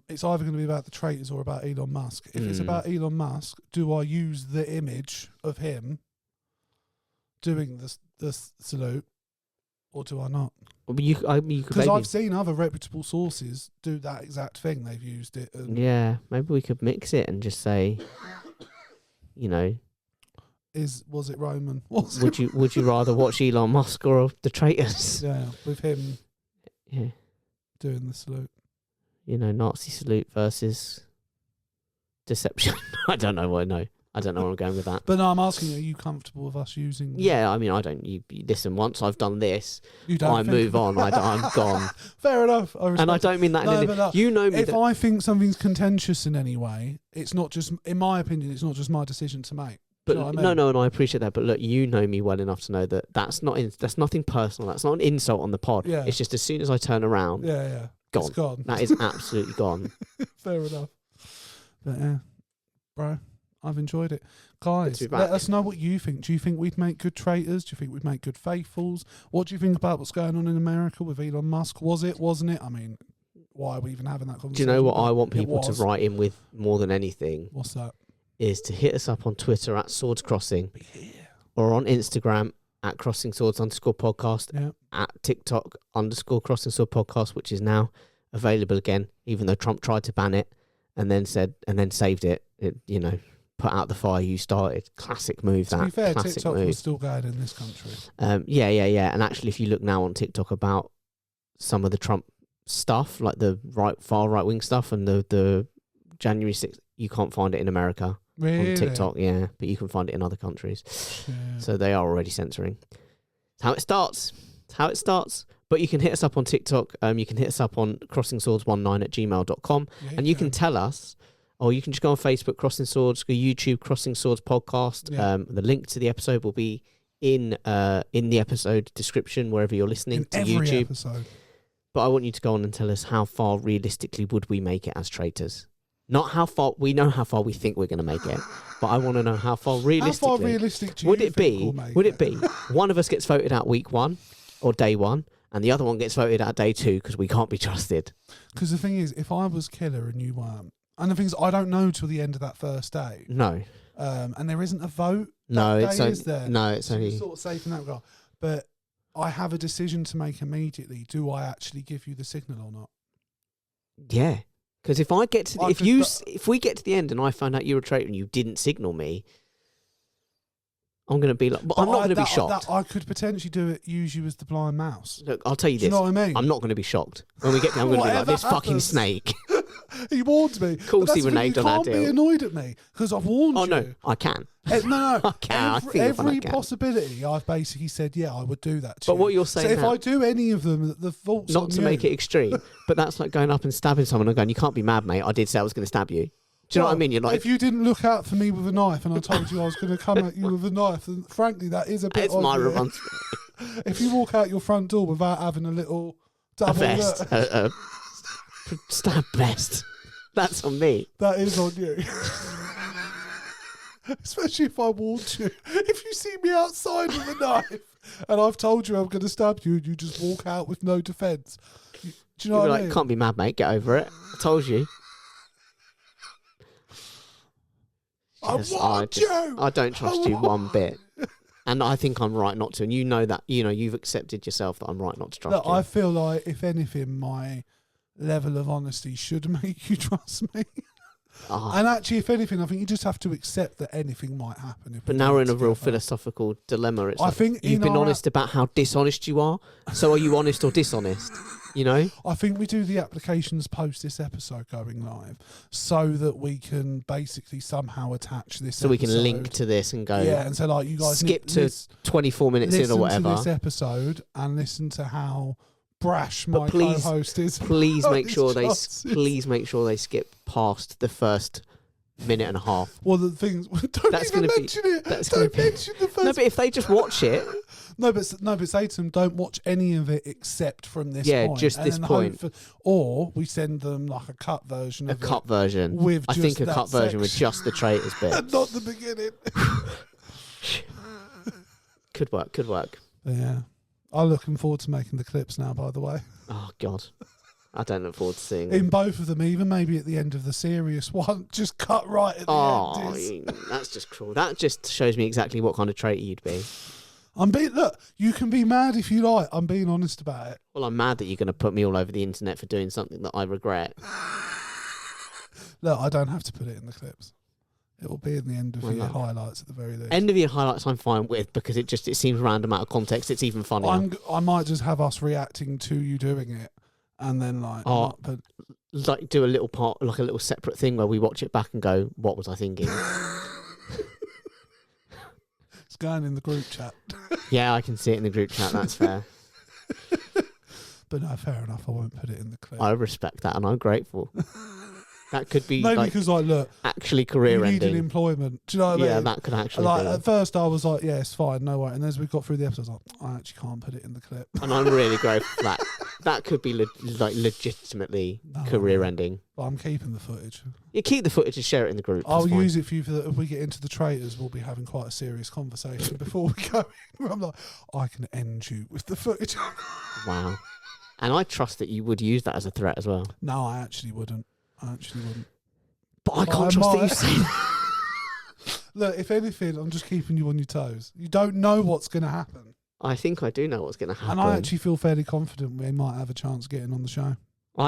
It's either going to be about the traitors or about Elon Musk. If it's about Elon Musk, do I use the image of him doing the salute, or do I not? You could, because I've seen other reputable sources do that exact thing. They've used it. Yeah, maybe we could mix it and just say, was it Roman? Would you rather watch Elon Musk or the traitors? Yeah, with him. Yeah, doing the salute. Nazi salute versus deception. I don't know where I'm going with that. But no, I'm asking, are you comfortable with us using... Yeah, I mean, I don't... You listen, once I've done this, I move on. I'm gone. Fair enough. And I don't mean that in any... You know me... If I think something's contentious in any way, it's not just... In my opinion, it's not just my decision to make. But you know what I mean? No, and I appreciate that. But look, you know me well enough to know that that's nothing personal. That's not an insult on the pod. Yeah. It's just as soon as I turn around... Yeah. Gone. It's gone. That is absolutely gone. Fair enough. But yeah, bro, I've enjoyed it. Guys, let us know what you think. Do you think we'd make good traitors? Do you think we'd make good faithfuls? What do you think about what's going on in America with Elon Musk? Was it, wasn't it? I mean, why are we even having that conversation? Do you know what I want people to write in with more than anything? What's that? Is to hit us up on Twitter at Swords Crossing or on Instagram at CrossingSwords_podcast, at TikTok _CrossingSword podcast, which is now available again, even though Trump tried to ban it and then saved it. Put out the fire you started. Classic move. To be fair, TikTok was still going in this country. Yeah. And actually, if you look now on TikTok about some of the Trump stuff, like the far right wing stuff and the January 6th, you can't find it in America. Really? On TikTok, yeah, but you can find it in other countries. Yeah. So they are already censoring. It's how it starts. But you can hit us up on TikTok. You can hit us up on CrossingSwords19@gmail.com. Yeah, and you can tell us, or you can just go on Facebook, Crossing Swords, go YouTube, Crossing Swords Podcast. Yeah. The link to the episode will be in the episode description, wherever you're listening to every YouTube. Episode. But I want you to go on and tell us how far realistically would we make it as traitors. Not how far, we know how far we think we're going to make it, but I want to know how far realistically. How far realistic do you think we'll make Would it be one of us gets voted out week 1 or day 1 and the other one gets voted out day 2 because we can't be trusted? Because the thing is, if I was killer and you weren't, And the thing is, I don't know till the end of that first day. No. And there isn't a vote. No, that it's day, only, is there? no, it's So only. you're sort of safe in that regard. But I have a decision to make immediately. Do I actually give you the signal or not? Yeah, because if I get to I if could- you if we get to the end and I find out you're a traitor and you didn't signal me, I'm going to be like, but I'm not going to be shocked. I could potentially use you as the blind mouse. Look, I'll tell you Do you this. know what I mean? I'm not going to be shocked when we get there. I'm going to be like, Whatever this fucking happens. snake. He warned me. Of course he reneged on our You can't be deal. annoyed at me because I've warned Oh you. no, I can. No. I can. I feel Every I can. possibility, I've basically said, yeah, I would do that to But you. what you're saying So if now- I do any of them, the fault's Not on to you. make it extreme, but that's like going up and stabbing someone and going, you can't be mad, mate. I did say I was going to stab you. Do you know what I mean? You're like, if you didn't look out for me with a knife and I told you I was going to come at you with a knife, then frankly, that is a bit it's on my you. responsibility. If you walk out your front door without having a little A double vest, look, stab vest. That's on me. that is on you. Especially if I warned you. If you see me outside with a knife and I've told you I'm going to stab you and you just walk out with no defence. Do you know You'll be what I like, mean? can't be mad, mate. Get over it. I told you. I Yes, warned you! I don't trust you one bit. And I think I'm right not to. And you know that. You know, you've accepted yourself that I'm right not to trust Look, you. I feel like, if anything, my level of honesty should make you trust me. Ah. And actually, if anything, I think you just have to accept that anything might happen. If But we now we're in work a real together. philosophical dilemma. It's I like, think you've in been our- honest about how dishonest you are. So are you honest or dishonest? You know? I think we do the applications post this episode going live so that we can basically somehow attach this So we can episode. link to this and go, Yeah, and so like you guys skip need- to lis- 24 minutes in listen or whatever. to this episode and listen to how brash my But please- co-host is. Please about make his sure chances. please make sure they skip past the first minute and a half. Well, the things don't That's even gonna be- mention it. that's gonna Don't be- mention the first. No, but if they just watch it, No, but say to them, don't watch any of it except from this Yeah, point. just and this then point. hope or we send them like a cut version a of cut version. with I think just a that cut version with section. just the traitors bit. and not the beginning. Could work, could work. But yeah. I'm looking forward to making the clips now, by the way. Oh, God. I don't look forward to seeing In it. both of them, even maybe at the end of the serious one, just cut right at the Oh, end. that's just cruel. That just shows me exactly what kind of traitor you'd be. Look, you can be mad if you like. I'm being honest about it. Well, I'm mad that you're going to put me all over the internet for doing something that I regret. Look, I don't have to put it in the clips. It will be in the end of Well, your look. highlights at the very least. End of year highlights I'm fine with because it seems random out of context. It's even funnier. I might just have us reacting to you doing it, and then like, Oh. not put, Like do a little part, like a little separate thing where we watch it back and go, what was I thinking? it's going in the group chat. Yeah, I can see it in the group chat. That's fair. But no, fair enough. I won't put it in the clip. I respect that and I'm grateful. That could be Mainly like because look, actually you career needed ending. employment. Do you know what I Yeah, mean? that could actually Like be. at first, I was like, "Yeah, it's fine, no way." And as we got through the episode, I was like, "I actually can't put it in the clip." And I'm really grateful for that. That could be like legitimately No, career ending. But I'm keeping the footage. You keep the footage and share it in the group. I'll That's fine. use it for you if we get into the traitors. We'll be having quite a serious conversation before we go in. Where I'm like, I can end you with the footage. Wow. And I trust that you would use that as a threat as well. No, I actually wouldn't. But I But can't I trust that you might. say that. Look, if anything, I'm just keeping you on your toes. You don't know what's going to happen. I think I do know what's going to happen. And I actually feel fairly confident we might have a chance of getting on the show.